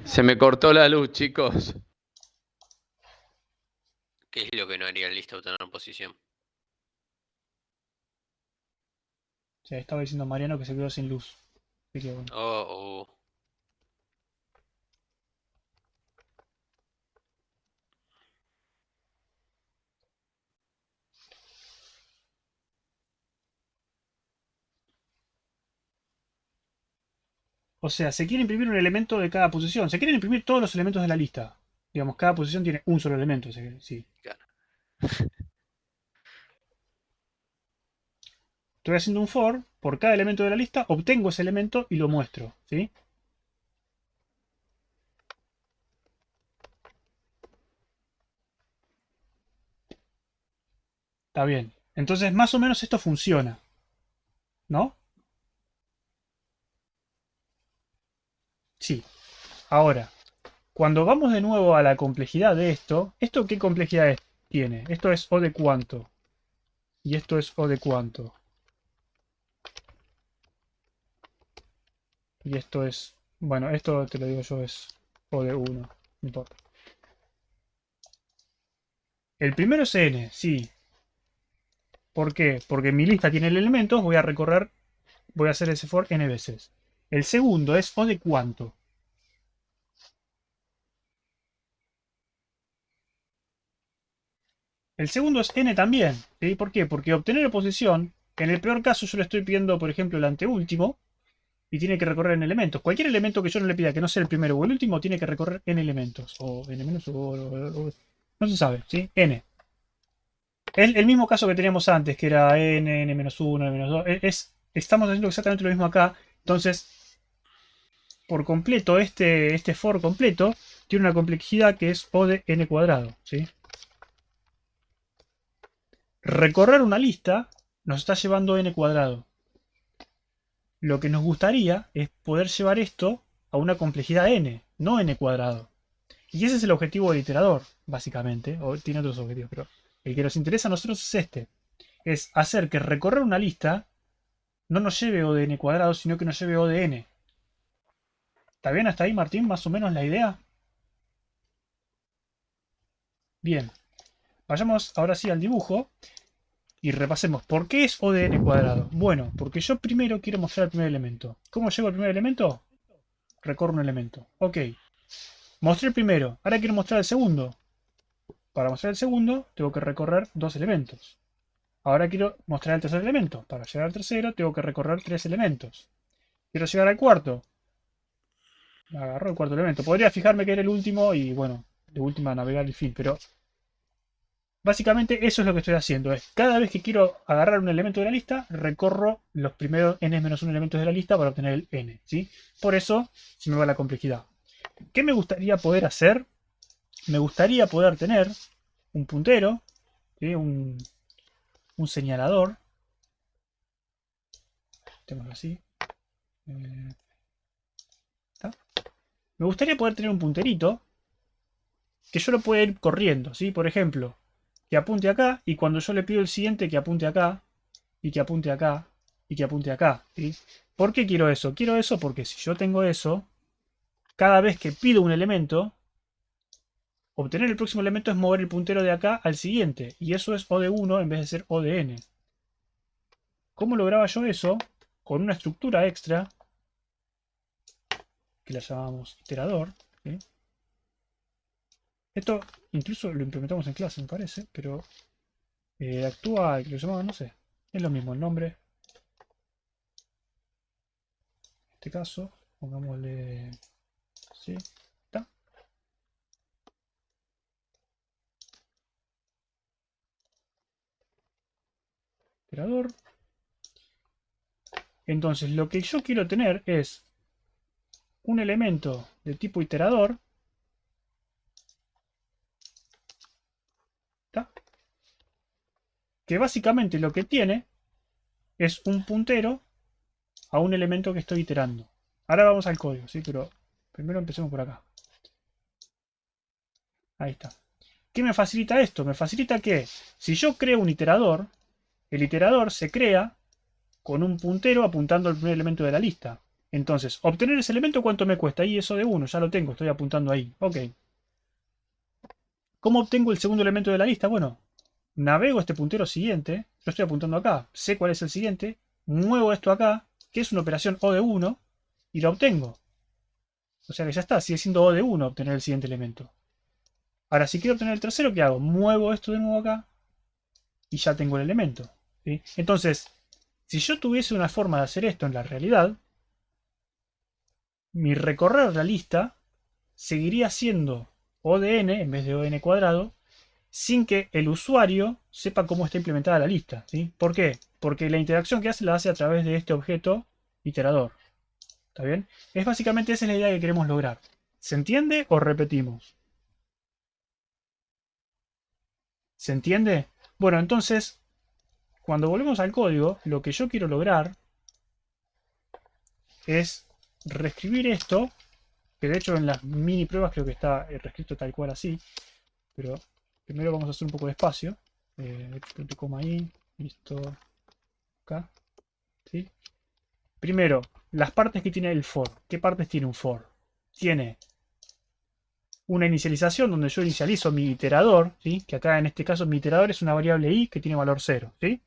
Se me cortó la luz, chicos. ¿Qué es lo que no haría el lista obtener posición? O sea, estaba diciendo Mariano que se quedó sin luz. Así que bueno. Oh, oh. O sea, se quiere imprimir un elemento de cada posición. Se quieren imprimir todos los elementos de la lista. Digamos, cada posición tiene un solo elemento. Sí. Claro. Estoy haciendo un for, por cada elemento de la lista, obtengo ese elemento y lo muestro. ¿Sí? Está bien. Entonces, más o menos esto funciona. ¿No? Sí. Ahora, cuando vamos de nuevo a la complejidad de esto, ¿esto qué complejidad tiene? Esto es O de cuánto. Y esto es O de cuánto. Y esto es... Bueno, esto te lo digo yo, es O de 1. No importa. El primero es N, sí. ¿Por qué? Porque mi lista tiene elementos, voy a recorrer, voy a hacer ese for N veces. El segundo es O de cuánto. El segundo es N también. ¿Sí? ¿Por qué? Porque obtener posición, en el peor caso yo le estoy pidiendo, por ejemplo, el anteúltimo, y tiene que recorrer en elementos. Cualquier elemento que yo no le pida que no sea el primero o el último, tiene que recorrer en elementos. O n menos o no se sabe, ¿sí? N. Es el mismo caso que teníamos antes, que era n, n-1, n-2. Estamos haciendo exactamente lo mismo acá. Entonces, por completo, este for completo tiene una complejidad que es O de n cuadrado, ¿sí? Recorrer una lista nos está llevando n cuadrado. Lo que nos gustaría es poder llevar esto a una complejidad n, no n cuadrado. Y ese es el objetivo del iterador, básicamente. O tiene otros objetivos, pero el que nos interesa a nosotros es este. Es hacer que recorrer una lista no nos lleve O de n cuadrado, sino que nos lleve O de n. ¿Está bien hasta ahí, Martín? Más o menos la idea. Bien. Vayamos ahora sí al dibujo y repasemos. ¿Por qué es O de n cuadrado? Bueno, porque yo primero quiero mostrar el primer elemento. ¿Cómo llego al primer elemento? Recorro un elemento. Ok. Mostré el primero. Ahora quiero mostrar el segundo. Para mostrar el segundo, tengo que recorrer dos elementos. Ahora quiero mostrar el tercer elemento. Para llegar al tercero, tengo que recorrer tres elementos. Quiero llegar al cuarto. Agarro el cuarto elemento. Podría fijarme que era el último y, bueno, de última navegar el fin, pero básicamente eso es lo que estoy haciendo. Es cada vez que quiero agarrar un elemento de la lista, recorro los primeros n-1 elementos de la lista para obtener el n, ¿sí? Por eso se me va la complejidad. ¿Qué me gustaría poder hacer? Me gustaría poder tener un puntero, ¿sí? un señalador. Tenemos así. Me gustaría poder tener un punterito que yo lo pueda ir corriendo, ¿sí? Por ejemplo, que apunte acá y cuando yo le pido el siguiente que apunte acá y que apunte acá y que apunte acá, ¿sí? ¿Por qué quiero eso? Quiero eso porque si yo tengo eso, cada vez que pido un elemento, obtener el próximo elemento es mover el puntero de acá al siguiente y eso es O de 1 en vez de ser O de n. ¿Cómo lograba yo eso? Con una estructura extra que la llamamos iterador, ¿sí? Esto incluso lo implementamos en clase, me parece, pero actúa, que lo llamamos, no sé, es lo mismo el nombre. este caso, pongámosle... ¿sí? ¿Está? Iterador. Entonces, lo que yo quiero tener es un elemento de tipo iterador. ¿Está? Que básicamente lo que tiene es un puntero a un elemento que estoy iterando. Ahora vamos al código, ¿sí? Pero primero empecemos por acá. Ahí está. ¿Qué me facilita esto? Me facilita que si yo creo un iterador, el iterador se crea con un puntero apuntando al primer elemento de la lista. Entonces, obtener ese elemento, ¿cuánto me cuesta? Y eso de 1, ya lo tengo, estoy apuntando ahí. Ok. ¿Cómo obtengo el segundo elemento de la lista? Bueno, navego este puntero siguiente, yo estoy apuntando acá, sé cuál es el siguiente, muevo esto acá, que es una operación O de 1, y lo obtengo. O sea que ya está, sigue siendo O de 1 obtener el siguiente elemento. Ahora, si quiero obtener el tercero, ¿qué hago? Muevo esto de nuevo acá, y ya tengo el elemento. ¿Sí? Entonces, si yo tuviese una forma de hacer esto en la realidad, mi recorrer la lista seguiría siendo O de n en vez de O de n cuadrado, sin que el usuario sepa cómo está implementada la lista. ¿Sí? ¿Por qué? Porque la interacción que hace la hace a través de este objeto iterador. ¿Está bien? Es básicamente esa es la idea que queremos lograr. ¿Se entiende o repetimos? ¿Se entiende? Bueno, entonces, cuando volvemos al código, lo que yo quiero lograr es reescribir esto, que de hecho en las mini pruebas creo que está reescrito tal cual así, pero primero vamos a hacer un poco de espacio. Punto coma ahí, listo, acá, ¿sí? Primero, las partes que tiene el for. ¿Qué partes tiene un for? Tiene una inicialización donde yo inicializo mi iterador, ¿sí? Que acá en este caso mi iterador es una variable i que tiene valor 0, ¿sí?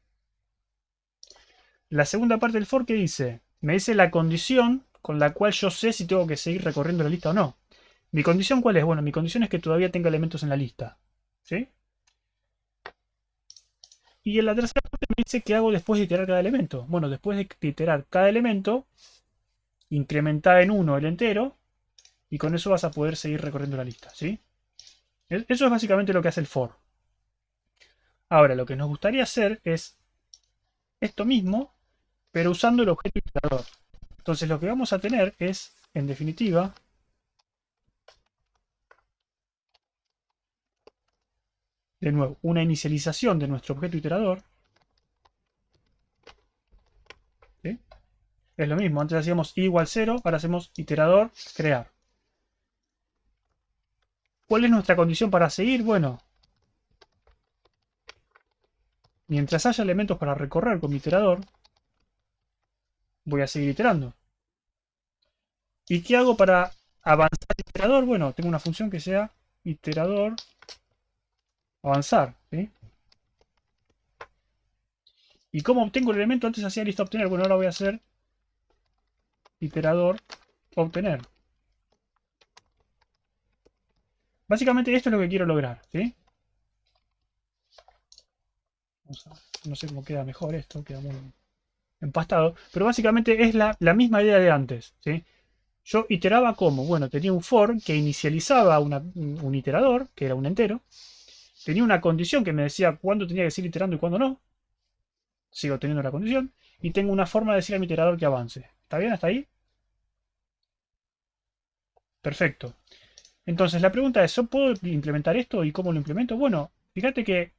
La segunda parte del for, ¿qué dice? Me dice la condición con la cual yo sé si tengo que seguir recorriendo la lista o no. ¿Mi condición cuál es? Bueno, mi condición es que todavía tenga elementos en la lista, ¿sí? Y en la tercera parte me dice qué hago después de iterar cada elemento. Bueno, después de iterar cada elemento, incrementa en 1 el entero y con eso vas a poder seguir recorriendo la lista, ¿sí? Eso es básicamente lo que hace el for. Ahora, lo que nos gustaría hacer es esto mismo, pero usando el objeto iterador. Entonces lo que vamos a tener es, en definitiva, de nuevo, una inicialización de nuestro objeto iterador. ¿Sí? Es lo mismo, antes hacíamos i igual 0, ahora hacemos iterador crear. ¿Cuál es nuestra condición para seguir? Bueno, mientras haya elementos para recorrer con mi iterador, voy a seguir iterando. ¿Y qué hago para avanzar el iterador? Bueno, tengo una función que sea iterador avanzar. ¿Sí? ¿Y cómo obtengo el elemento? Antes hacía lista obtener. Bueno, ahora voy a hacer iterador obtener. Básicamente esto es lo que quiero lograr. ¿Sí? No sé cómo queda mejor esto, queda muy empastado. Pero básicamente es la misma idea de antes. ¿Sí? Yo iteraba como, bueno, tenía un for que inicializaba un iterador, que era un entero. Tenía una condición que me decía cuándo tenía que seguir iterando y cuándo no. Sigo teniendo la condición. Y tengo una forma de decir a mi iterador que avance. ¿Está bien hasta ahí? Perfecto. Entonces la pregunta es, ¿yo puedo implementar esto y cómo lo implemento? Bueno, fíjate que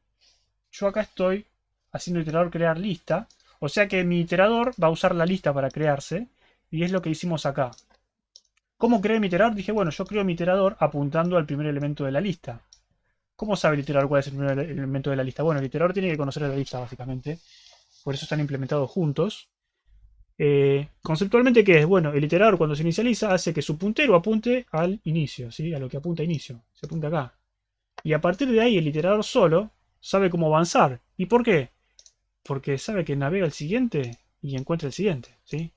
yo acá estoy haciendo iterador crear lista. O sea que mi iterador va a usar la lista para crearse. Y es lo que hicimos acá. ¿Cómo creé mi iterador? Dije, bueno, yo creo mi iterador apuntando al primer elemento de la lista. ¿Cómo sabe el iterador cuál es el primer elemento de la lista? Bueno, el iterador tiene que conocer la lista, básicamente. Por eso están implementados juntos. Conceptualmente, ¿qué es? Bueno, el iterador cuando se inicializa hace que su puntero apunte al inicio, ¿sí? A lo que apunta a inicio. Se apunta acá. Y a partir de ahí, el iterador solo sabe cómo avanzar. ¿Y por qué? Porque sabe que navega el siguiente y encuentra el siguiente, ¿sí?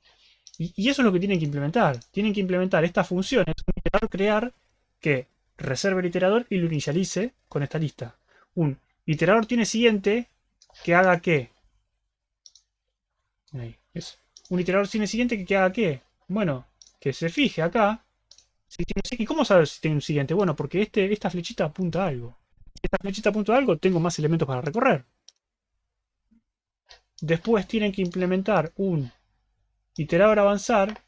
Y eso es lo que tienen que implementar. Tienen que implementar estas funciones, un iterador crear que reserve el iterador y lo inicialice con esta lista. Un iterador tiene siguiente que haga qué. Ahí, eso. Un iterador tiene siguiente que haga qué. Bueno, que se fije acá. ¿Y cómo sabes si tiene un siguiente? Bueno, porque esta flechita apunta a algo. Si esta flechita apunta a algo, tengo más elementos para recorrer. Después tienen que implementar un iterador avanzar.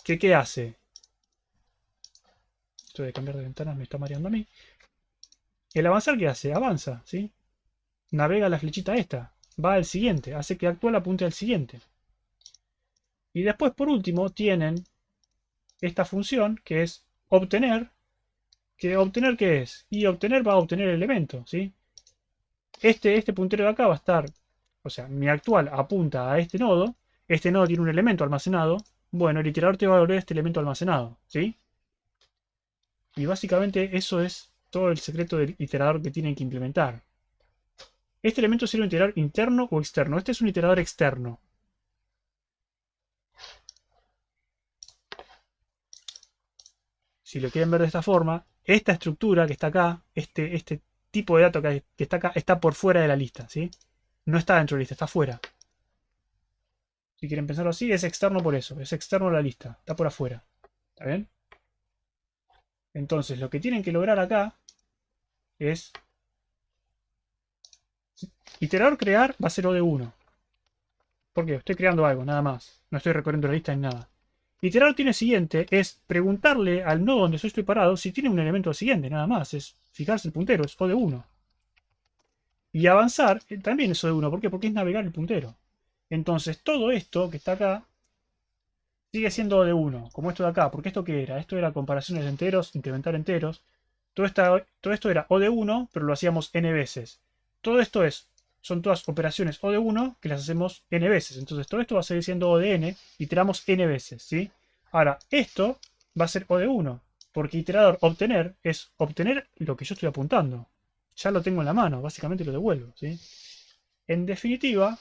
Que ¿qué hace? Esto de cambiar de ventanas me está mareando a mí. El avanzar, ¿qué hace? Avanza, ¿sí? Navega la flechita esta. Va al siguiente. Hace que actual apunte al siguiente. Y después, por último, tienen esta función que es obtener. ¿Que obtener qué es? Y obtener va a obtener el elemento, ¿sí? Este puntero de acá va a estar, o sea, mi actual apunta a este nodo. Este nodo tiene un elemento almacenado. Bueno, el iterador te va a devolver este elemento almacenado, ¿sí? Y básicamente eso es todo el secreto del iterador que tienen que implementar. Este elemento sirve un iterador interno o externo. Este es un iterador externo. Si lo quieren ver de esta forma, esta estructura que está acá, este tipo de dato que está acá, está por fuera de la lista, ¿sí? No está dentro de la lista, está fuera. Si quieren pensarlo así, es externo por eso. Es externo a la lista, está por afuera. ¿Está bien? Entonces, lo que tienen que lograr acá es... Iterador crear va a ser O de 1. ¿Por qué? Estoy creando algo, nada más. No estoy recorriendo la lista ni nada. Iterar tiene siguiente, es preguntarle al nodo donde yo estoy parado si tiene un elemento siguiente, nada más. Es fijarse el puntero, es O de 1. Y avanzar también es O de 1. ¿Por qué? Porque es navegar el puntero. Entonces todo esto que está acá sigue siendo O de 1, como esto de acá. Porque esto qué era? Esto era comparaciones de enteros, incrementar enteros. Todo esto era O de 1, pero lo hacíamos n veces. Todo esto son todas operaciones O de 1 que las hacemos n veces. Entonces todo esto va a seguir siendo O de n, iteramos n veces, ¿sí? Ahora, esto va a ser O de 1, porque iterador obtener es obtener lo que yo estoy apuntando. Ya lo tengo en la mano, básicamente lo devuelvo, ¿sí? En definitiva,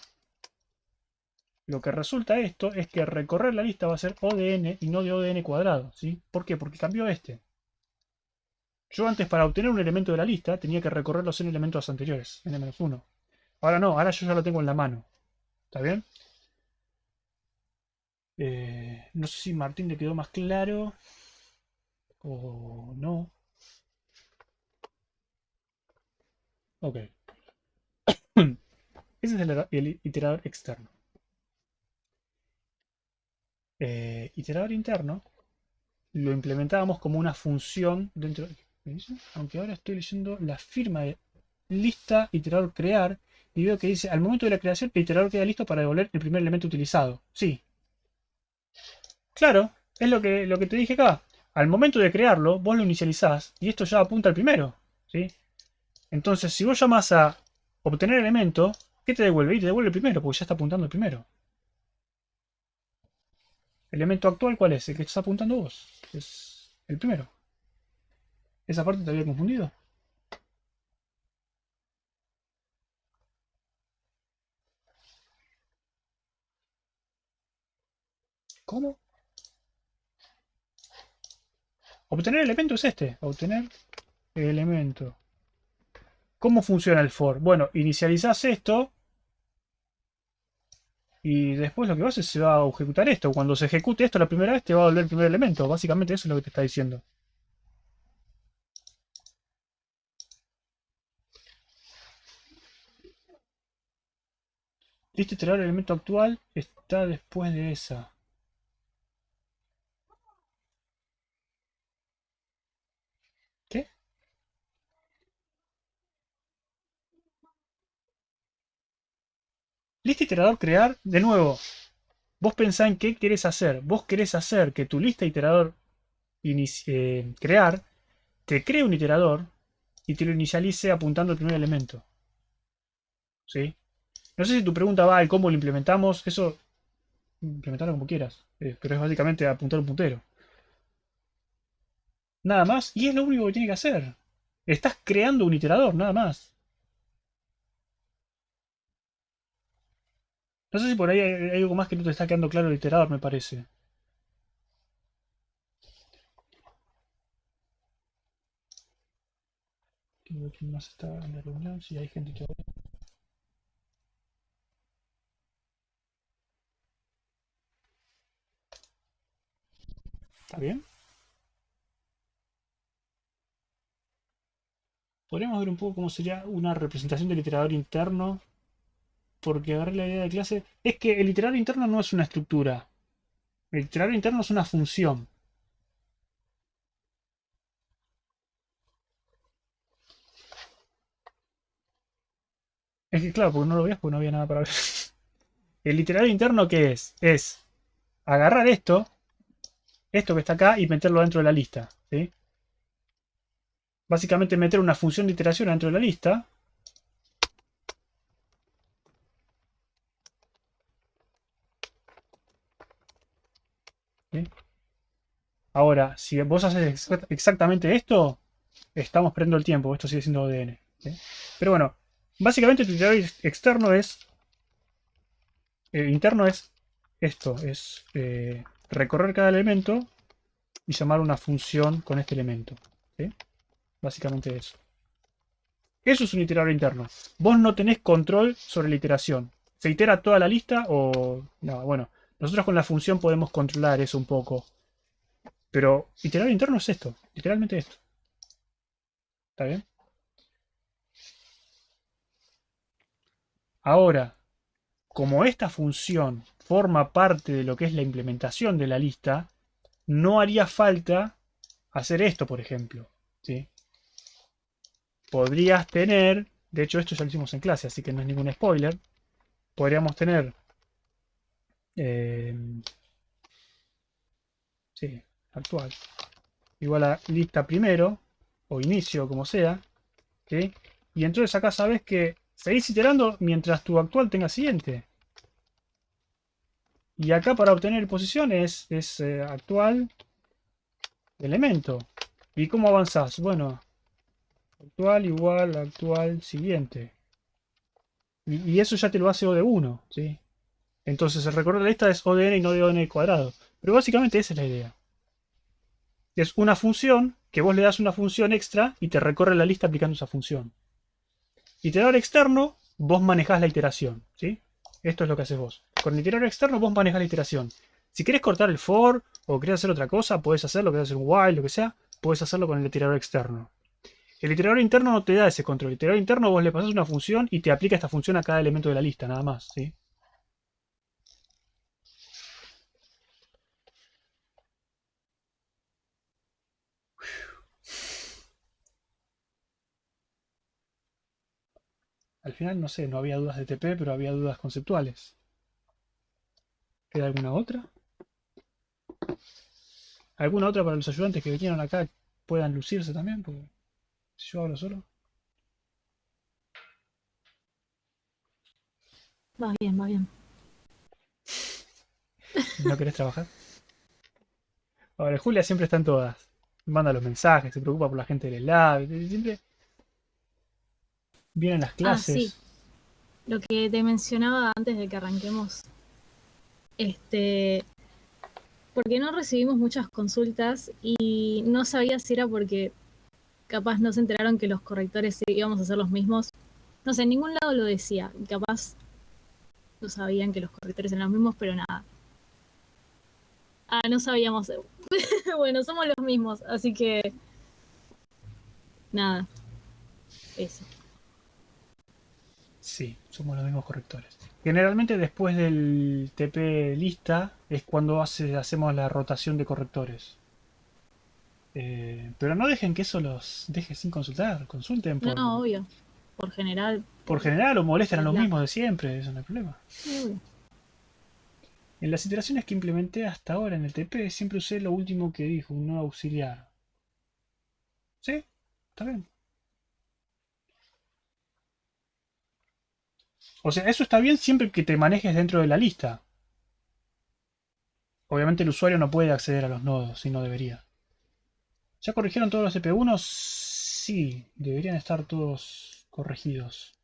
lo que resulta esto es que recorrer la lista va a ser O de n y no de O de n cuadrado, ¿sí? ¿Por qué? Porque cambió este. Yo antes para obtener un elemento de la lista tenía que recorrer los n elementos anteriores, n-1. Ahora no, ahora yo ya lo tengo en la mano. ¿Está bien? No sé si Martín le quedó más claro o no. Ok. Ese es el iterador externo. Iterador interno lo implementábamos como una función dentro de... Aunque ahora estoy leyendo la firma de lista iterador crear y veo que dice al momento de la creación el iterador queda listo para devolver el primer elemento utilizado. Sí. Claro, es lo que te dije acá. Al momento de crearlo, vos lo inicializás y esto ya apunta al primero, ¿sí? Entonces, si vos llamas a obtener elemento, ¿qué te devuelve? Y te devuelve el primero, porque ya está apuntando el primero. ¿El elemento actual cuál es? El que estás apuntando vos. Es el primero. ¿Esa parte te había confundido? ¿Cómo? Obtener elemento es este. Obtener elemento. ¿Cómo funciona el for? Bueno, inicializás esto y después lo que vas es se va a ejecutar esto. Cuando se ejecute esto la primera vez te va a volver el primer elemento. Básicamente eso es lo que te está diciendo. Lista iterar el elemento actual está después de esa. ¿Qué? Lista iterador crear, de nuevo. Vos pensá en qué querés hacer. Vos querés hacer que tu lista iterador crear te cree un iterador y te lo inicialice apuntando al primer elemento. ¿Sí? No sé si tu pregunta va al cómo lo implementamos. Eso, implementarlo como quieras. Pero es básicamente apuntar un puntero. Nada más. Y es lo único que tiene que hacer. Estás creando un iterador, nada más. No sé si por ahí hay algo más que no te está quedando claro el iterador, me parece. Quiero ver quién más está en la reunión, si hay gente todavía. bien? Podríamos ver un poco cómo sería una representación del iterador interno. Porque agarré la idea de clase. Es que el iterador interno no es una estructura. El iterador interno es una función. Es que claro, porque no lo veías porque no había nada para ver. El iterador interno, ¿qué es? Es agarrar esto que está acá, y meterlo dentro de la lista. ¿Sí? Básicamente meter una función de iteración dentro de la lista. ¿Sí? Ahora, si vos haces exactamente esto, estamos perdiendo el tiempo. Esto sigue siendo ODN. ¿Sí? Pero bueno, básicamente tu iterador externo es... interno es esto. Es recorrer cada elemento y llamar una función con este elemento. ¿Sí? Básicamente eso. Eso es un iterador interno. Vos no tenés control sobre la iteración. ¿Se itera toda la lista o...? No, bueno. Nosotros con la función podemos controlar eso un poco. Pero iterador interno es esto. Literalmente esto. ¿Está bien? Ahora, como esta función forma parte de lo que es la implementación de la lista, no haría falta hacer esto, por ejemplo. ¿Sí? Podrías tener... De hecho, esto ya lo hicimos en clase, así que no es ningún spoiler. Podríamos tener... sí, actual. Igual a lista primero, o inicio, como sea. ¿Sí? Y entonces acá sabes que seguís iterando mientras tu actual tenga siguiente. Y acá para obtener posición es actual elemento. ¿Y cómo avanzás? Bueno, actual igual actual siguiente. Y eso ya te lo hace O de 1. ¿Sí? Entonces el recorrido de la lista es ODN y no de ODN cuadrado. Pero básicamente esa es la idea. Es una función que vos le das una función extra y te recorre la lista aplicando esa función. Iterador externo, vos manejás la iteración. ¿Sí? Esto es lo que haces vos. Con el iterador externo vos manejás la iteración. Si querés cortar el for o querés hacer otra cosa, podés hacerlo, querés hacer un while, lo que sea, podés hacerlo con el iterador externo. El iterador interno no te da ese control. El iterador interno vos le pasás una función y te aplica esta función a cada elemento de la lista, nada más. ¿Sí? Al final, no sé, no había dudas de TP, pero había dudas conceptuales. ¿Queda alguna otra? ¿Alguna otra para los ayudantes que vinieron acá puedan lucirse también? Porque si yo hablo solo. Va bien, va bien. ¿No querés trabajar? Ahora, Julia siempre está en todas. Manda los mensajes, se preocupa por la gente del lab. Siempre vienen las Ah, sí. clases. Lo que te mencionaba antes de que arranquemos, este, porque no recibimos muchas consultas y no sabía si era porque capaz no se enteraron que los correctores íbamos a ser los mismos. No sé, en ningún lado lo decía. Capaz no sabían que los correctores eran los mismos, pero nada. Ah, no sabíamos. Bueno, somos los mismos, así que nada, eso. Sí, somos los mismos correctores. Generalmente después del TP lista es cuando hacemos la rotación de correctores. Pero no dejen que eso los deje sin consultar. Consulten No, no, obvio. Por general, por general o molestan a por los Slack. mismos de siempre. Eso no hay problema. Sí, obvio. En las iteraciones que implementé hasta ahora en el TP siempre usé lo último que dijo, un no auxiliar. ¿Sí? Está bien. O sea, eso está bien siempre que te manejes dentro de la lista. Obviamente el usuario no puede acceder a los nodos, si no debería. ¿Ya corrigieron todos los CP1? Sí, deberían estar todos corregidos.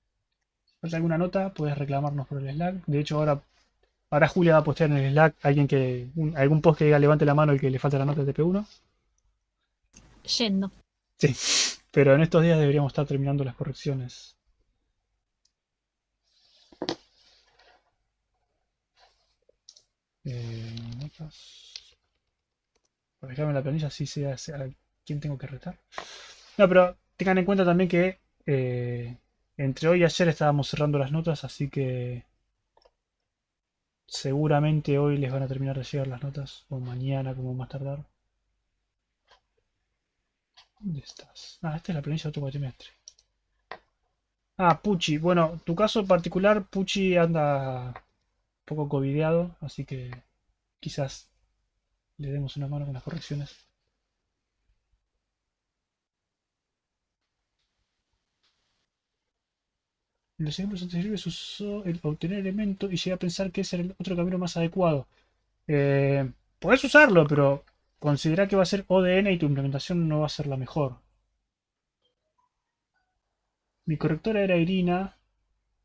¿Falta alguna nota? Puedes reclamarnos por el Slack. De hecho, ahora Julia va a postear en el Slack algún post que diga levante la mano el que le falta la nota de TP1. Yendo. Sí, pero en estos días deberíamos estar terminando las correcciones. Notas. Para dejarme la planilla así sea a quién tengo que retar. No, pero tengan en cuenta también que entre hoy y ayer estábamos cerrando las notas, así que seguramente hoy les van a terminar de llegar las notas, o mañana como más tardar. ¿Dónde estás? Ah, esta es la planilla de otro cuatrimestre. Ah, Pucci. Bueno, tu caso en particular, Pucci anda un poco covideado, así que quizás le demos una mano con las correcciones. En los ejemplos anteriores usó el obtener elemento y llegué a pensar que ese era el otro camino más adecuado. Podés usarlo, pero considera que va a ser ODN y tu implementación no va a ser la mejor. Mi correctora era Irina.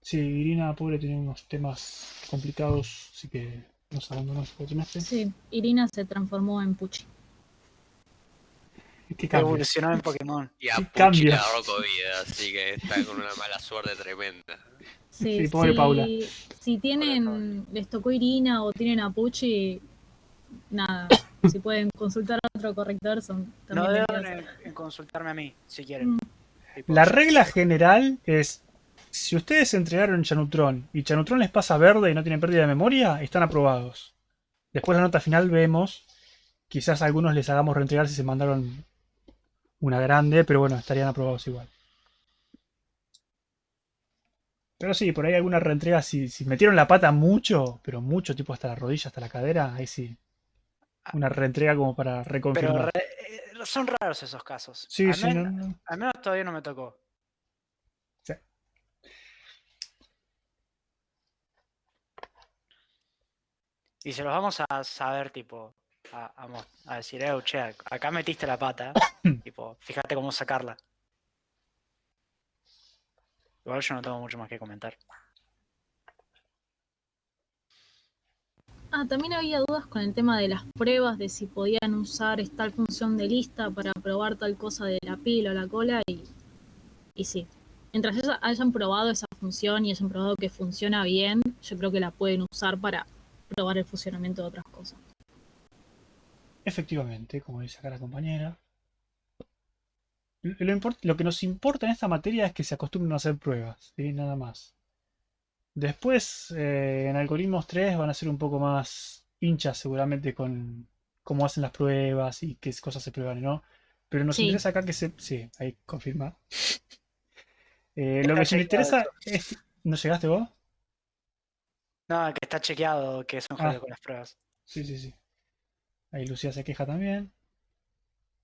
Sí, Irina, pobre, tenía unos temas complicados, así que nos abandonó este cuatrimestre. Sí, Irina se transformó en Pucci. ¿Qué cambios? Evolucionó en Pokémon. Y a ¿Qué Pucci cambios? le agarró COVID, así que está con una mala suerte tremenda. Sí, Sí, pobre Paula. si tienen, les tocó Irina o tienen a Pucci, nada, si pueden consultar a otro corrector, son No también deben bienvenidos. en consultarme a mí, si quieren. Tipo, La regla general es, si ustedes entregaron Chanutron y Chanutron les pasa verde y no tienen pérdida de memoria, están aprobados. Después la nota final vemos, quizás a algunos les hagamos reentregar si se mandaron una grande, pero bueno, estarían aprobados igual. Pero sí, por ahí alguna reentrega, si metieron la pata mucho, pero mucho, tipo hasta la rodilla, hasta la cadera, ahí sí. Una reentrega como para pero reconfirmar. son raros esos casos. Sí, sí, no, no. Al menos todavía no me tocó. Sí. Y se los vamos a saber, tipo, a decir, che, acá metiste la pata. Tipo, fíjate cómo sacarla. Igual yo no tengo mucho más que comentar. Ah, también había dudas con el tema de las pruebas, de si podían usar tal función de lista para probar tal cosa de la pila o la cola, y sí. Mientras hayan probado esa función y hayan probado que funciona bien, yo creo que la pueden usar para probar el funcionamiento de otras cosas. Efectivamente, como dice acá la compañera. Lo que nos importa en esta materia es que se acostumbren a hacer pruebas, ¿sí? Nada más. Después, en algoritmos 3 van a ser un poco más hinchas seguramente con cómo hacen las pruebas y qué cosas se prueban y no. Pero nos Sí. interesa acá que se... Sí, ahí confirma. Lo Está que se nos chequeado interesa eso. es que... ¿No llegaste vos? No, que está chequeado que son Ah. jodidos con las pruebas. Sí, sí, sí. Ahí Lucía se queja también.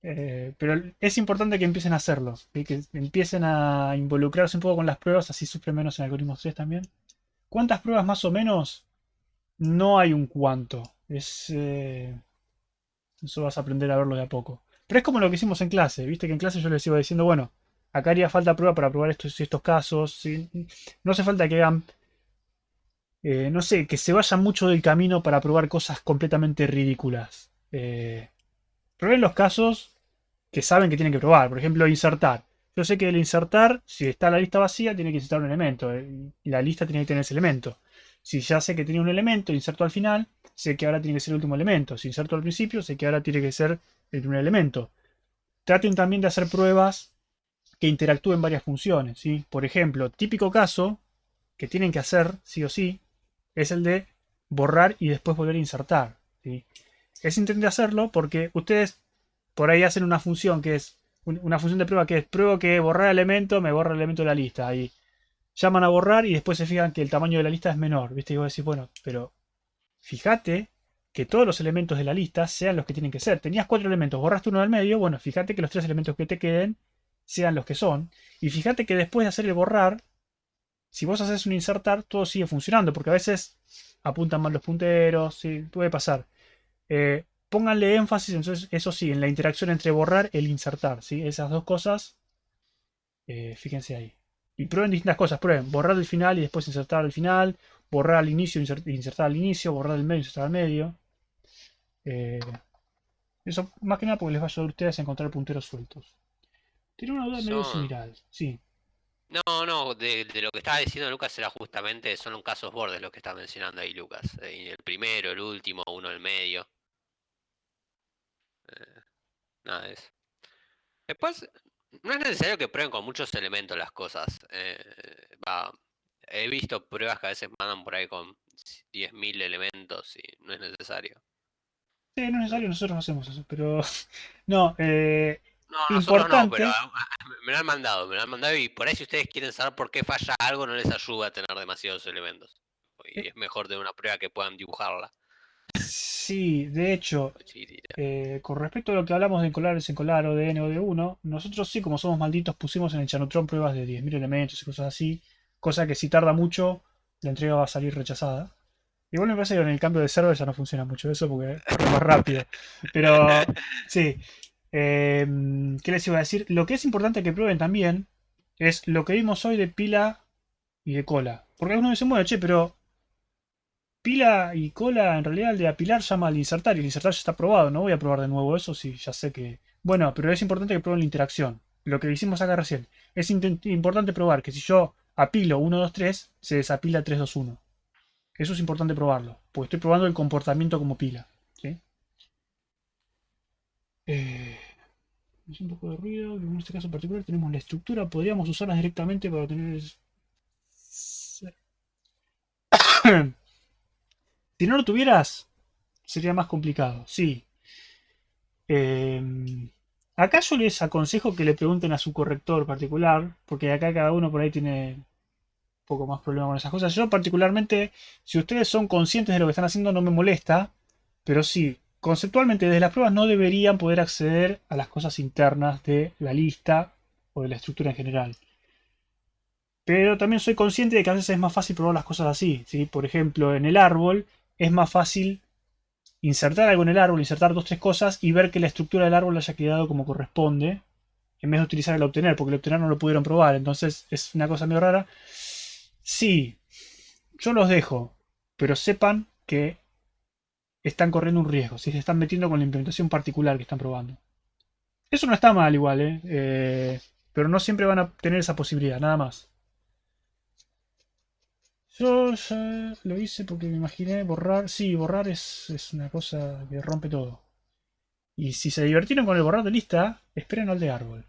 Pero es importante que empiecen a hacerlo, ¿sí? Que empiecen a involucrarse un poco con las pruebas, así sufren menos en algoritmos 3 también. ¿Cuántas pruebas más o menos? No hay un cuánto. Eso vas a aprender a verlo de a poco. Pero es como lo que hicimos en clase, viste que en clase yo les iba diciendo, bueno, acá haría falta prueba para probar estos y estos casos. ¿Sí? No hace falta que hagan, no sé, que se vayan mucho del camino para probar cosas completamente ridículas. Prueben los casos que saben que tienen que probar. Por ejemplo, insertar. Yo sé que el insertar, si está la lista vacía, tiene que insertar un elemento. Y la lista tiene que tener ese elemento. Si ya sé que tenía un elemento, inserto al final, sé que ahora tiene que ser el último elemento. Si inserto al principio, sé que ahora tiene que ser el primer elemento. Traten también de hacer pruebas que interactúen varias funciones. ¿Sí? Por ejemplo, típico caso que tienen que hacer, sí o sí, es el de borrar y después volver a insertar. ¿Sí? Es intenten hacerlo porque ustedes por ahí hacen una función que es una función de prueba que es pruebo que borrar elemento, me borra el elemento de la lista. Ahí llaman a borrar y después se fijan que el tamaño de la lista es menor. ¿Viste? Y vos decís, bueno, pero fíjate que todos los elementos de la lista sean los que tienen que ser. Tenías 4 elementos, borraste uno del medio, bueno, fíjate que los 3 elementos que te queden sean los que son. Y fíjate que después de hacer el borrar, si vos haces un insertar, todo sigue funcionando, porque a veces apuntan mal los punteros, sí, puede pasar. Pónganle énfasis, entonces, eso sí, en la interacción entre borrar e insertar, ¿sí? Esas dos cosas, fíjense ahí. Y prueben distintas cosas, prueben borrar el final y después insertar al final, borrar al inicio, insertar al inicio, borrar el medio, insertar al medio. Eso más que nada porque les va a ayudar a ustedes a encontrar punteros sueltos. Tiene una duda medio similar, sí. No, de lo que estaba diciendo Lucas era justamente, son los casos bordes los que está mencionando ahí Lucas. El primero, el último, uno en el medio. Nada de eso. Después, no es necesario que prueben con muchos elementos las cosas. He visto pruebas que a veces mandan por ahí con 10.000 elementos y no es necesario. Sí, no es necesario, nosotros no hacemos eso, pero no, No, nosotros no, pero importante. me lo han mandado y por ahí si ustedes quieren saber por qué falla algo no les ayuda a tener demasiados elementos. Y eh, es mejor tener una prueba que puedan dibujarla. sí, de hecho, Muy chiquitita. con respecto a lo que hablamos de encolar, desencolar, ODN o D1, nosotros sí, como somos malditos, pusimos en el Chanutron pruebas de 10.000 elementos y cosas así, cosa que si tarda mucho, la entrega va a salir rechazada. Igual me parece que en el cambio de server ya no funciona mucho eso porque corre más rápido. Pero sí. ¿Qué les iba a decir? Lo que es importante que prueben también es lo que vimos hoy de pila y de cola. Porque algunos dicen, bueno, che, pero pila y cola en realidad el de apilar llama al insertar y el insertar ya está probado. No voy a probar de nuevo eso si ya sé que... Bueno, pero es importante que prueben la interacción. Lo que hicimos acá recién. Es importante probar que si yo apilo 1, 2, 3, se desapila 3, 2, 1. Eso es importante probarlo, porque estoy probando el comportamiento como pila. ¿Sí? Es un poco de ruido, en este caso en particular tenemos la estructura, podríamos usarlas directamente para tener... Si no lo tuvieras, sería más complicado, sí. Eh, Acá yo les aconsejo que le pregunten a su corrector particular, porque acá cada uno por ahí tiene un poco más problema con esas cosas. Yo particularmente, si ustedes son conscientes de lo que están haciendo, no me molesta, pero sí, conceptualmente desde las pruebas no deberían poder acceder a las cosas internas de la lista o de la estructura en general. Pero también soy consciente de que a veces es más fácil probar las cosas así, ¿sí? Por ejemplo, en el árbol es más fácil insertar algo en el árbol, insertar dos, tres cosas y ver que la estructura del árbol haya quedado como corresponde, en vez de utilizar el obtener, porque el obtener no lo pudieron probar, entonces es una cosa medio rara. Sí, yo los dejo, pero sepan que están corriendo un riesgo, si se están metiendo con la implementación particular que están probando. Eso no está mal igual, pero no siempre van a tener esa posibilidad, nada más. Yo ya lo hice porque me imaginé borrar. Sí, borrar es una cosa que rompe todo. Y si se divirtieron con el borrar de lista, esperen al de árbol.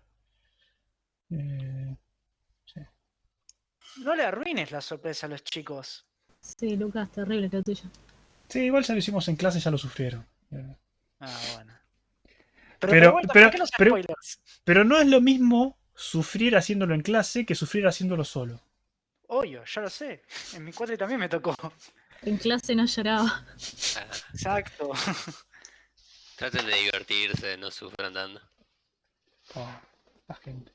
Sí. No le arruines la sorpresa a los chicos. Sí, Lucas, terrible lo tuyo. Sí, igual ya lo hicimos en clase, ya lo sufrieron. Ah, bueno. Pero de Pero, vuelta, pero, ¿para qué los pero, spoilers? pero no es lo mismo sufrir haciéndolo en clase que sufrir haciéndolo solo. Obvio, ya lo sé. En mi cuatri también me tocó. En clase no lloraba. Exacto. Traten de divertirse, no sufran tanto. Oh, la gente.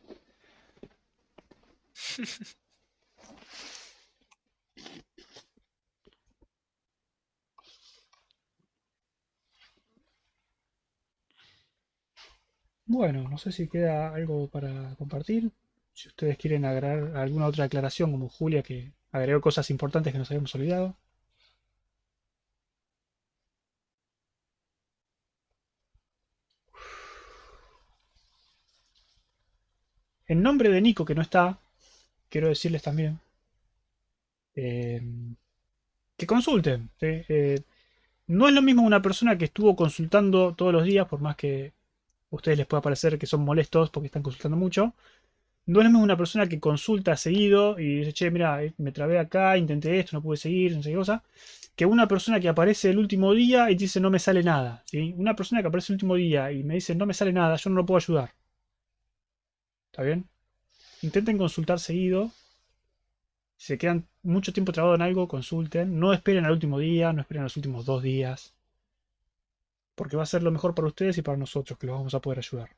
Bueno, no sé si queda algo para compartir. Si ustedes quieren agregar alguna otra aclaración, como Julia, que agregó cosas importantes que nos habíamos olvidado. En nombre de Nico, que no está, quiero decirles también eh, que consulten. ¿Sí? No es lo mismo una persona que estuvo consultando todos los días, por más que a ustedes les pueda parecer que son molestos porque están consultando mucho. No es lo mismo una persona que consulta seguido y dice, che, mira, me trabé acá, intenté esto, no pude seguir, no sé qué cosa, que una persona que aparece el último día y dice, no me sale nada. ¿Sí? Una persona que aparece el último día y me dice, no me sale nada, yo no lo puedo ayudar. ¿Está bien? Intenten consultar seguido. Si se quedan mucho tiempo trabados en algo, consulten. No esperen al último día, no esperen a los últimos 2 días. Porque va a ser lo mejor para ustedes y para nosotros, que los vamos a poder ayudar.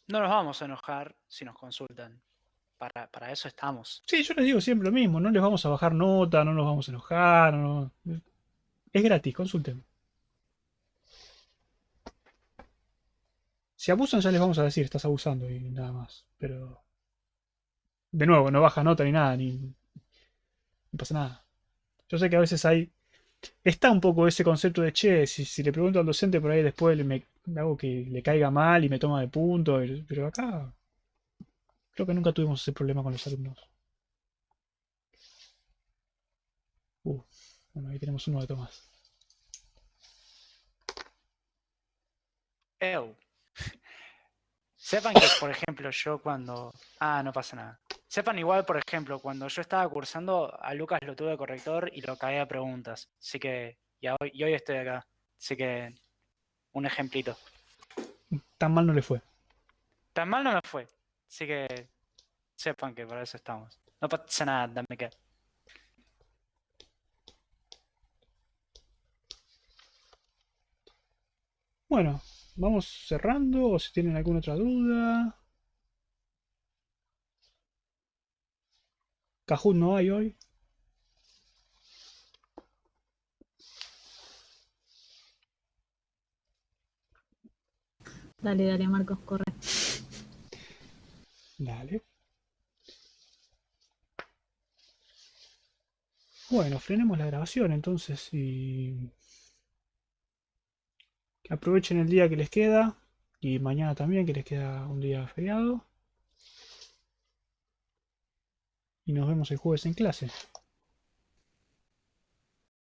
No nos vamos a enojar si nos consultan. Para eso estamos. Sí, yo les digo siempre lo mismo. No les vamos a bajar nota, no nos vamos a enojar. Es gratis, consulten. Si abusan ya les vamos a decir, estás abusando y nada más. Pero... De nuevo, no baja nota ni nada, no pasa nada. Yo sé que a veces está un poco ese concepto de, che, si le pregunto al docente por ahí después me hago que le caiga mal y me toma de punto. Pero acá creo que nunca tuvimos ese problema con los alumnos. Bueno, ahí tenemos uno de Tomás. Ew. Sepan que, por ejemplo, yo cuando... Ah, no pasa nada. Sepan igual, por ejemplo, cuando yo estaba cursando, a Lucas lo tuve de corrector y lo cagué a preguntas. Así que... Y hoy estoy acá. Así que... Un ejemplito. Tan mal no le fue. Tan mal no me fue. Así que... Sepan que para eso estamos. No pasa nada, dame que... Bueno, vamos cerrando o si tienen alguna otra duda. Kahoot no hay hoy. Dale, Marcos, corre. Dale. Bueno, frenemos la grabación entonces y que aprovechen el día que les queda y mañana también que les queda un día feriado. Y nos vemos el jueves en clase.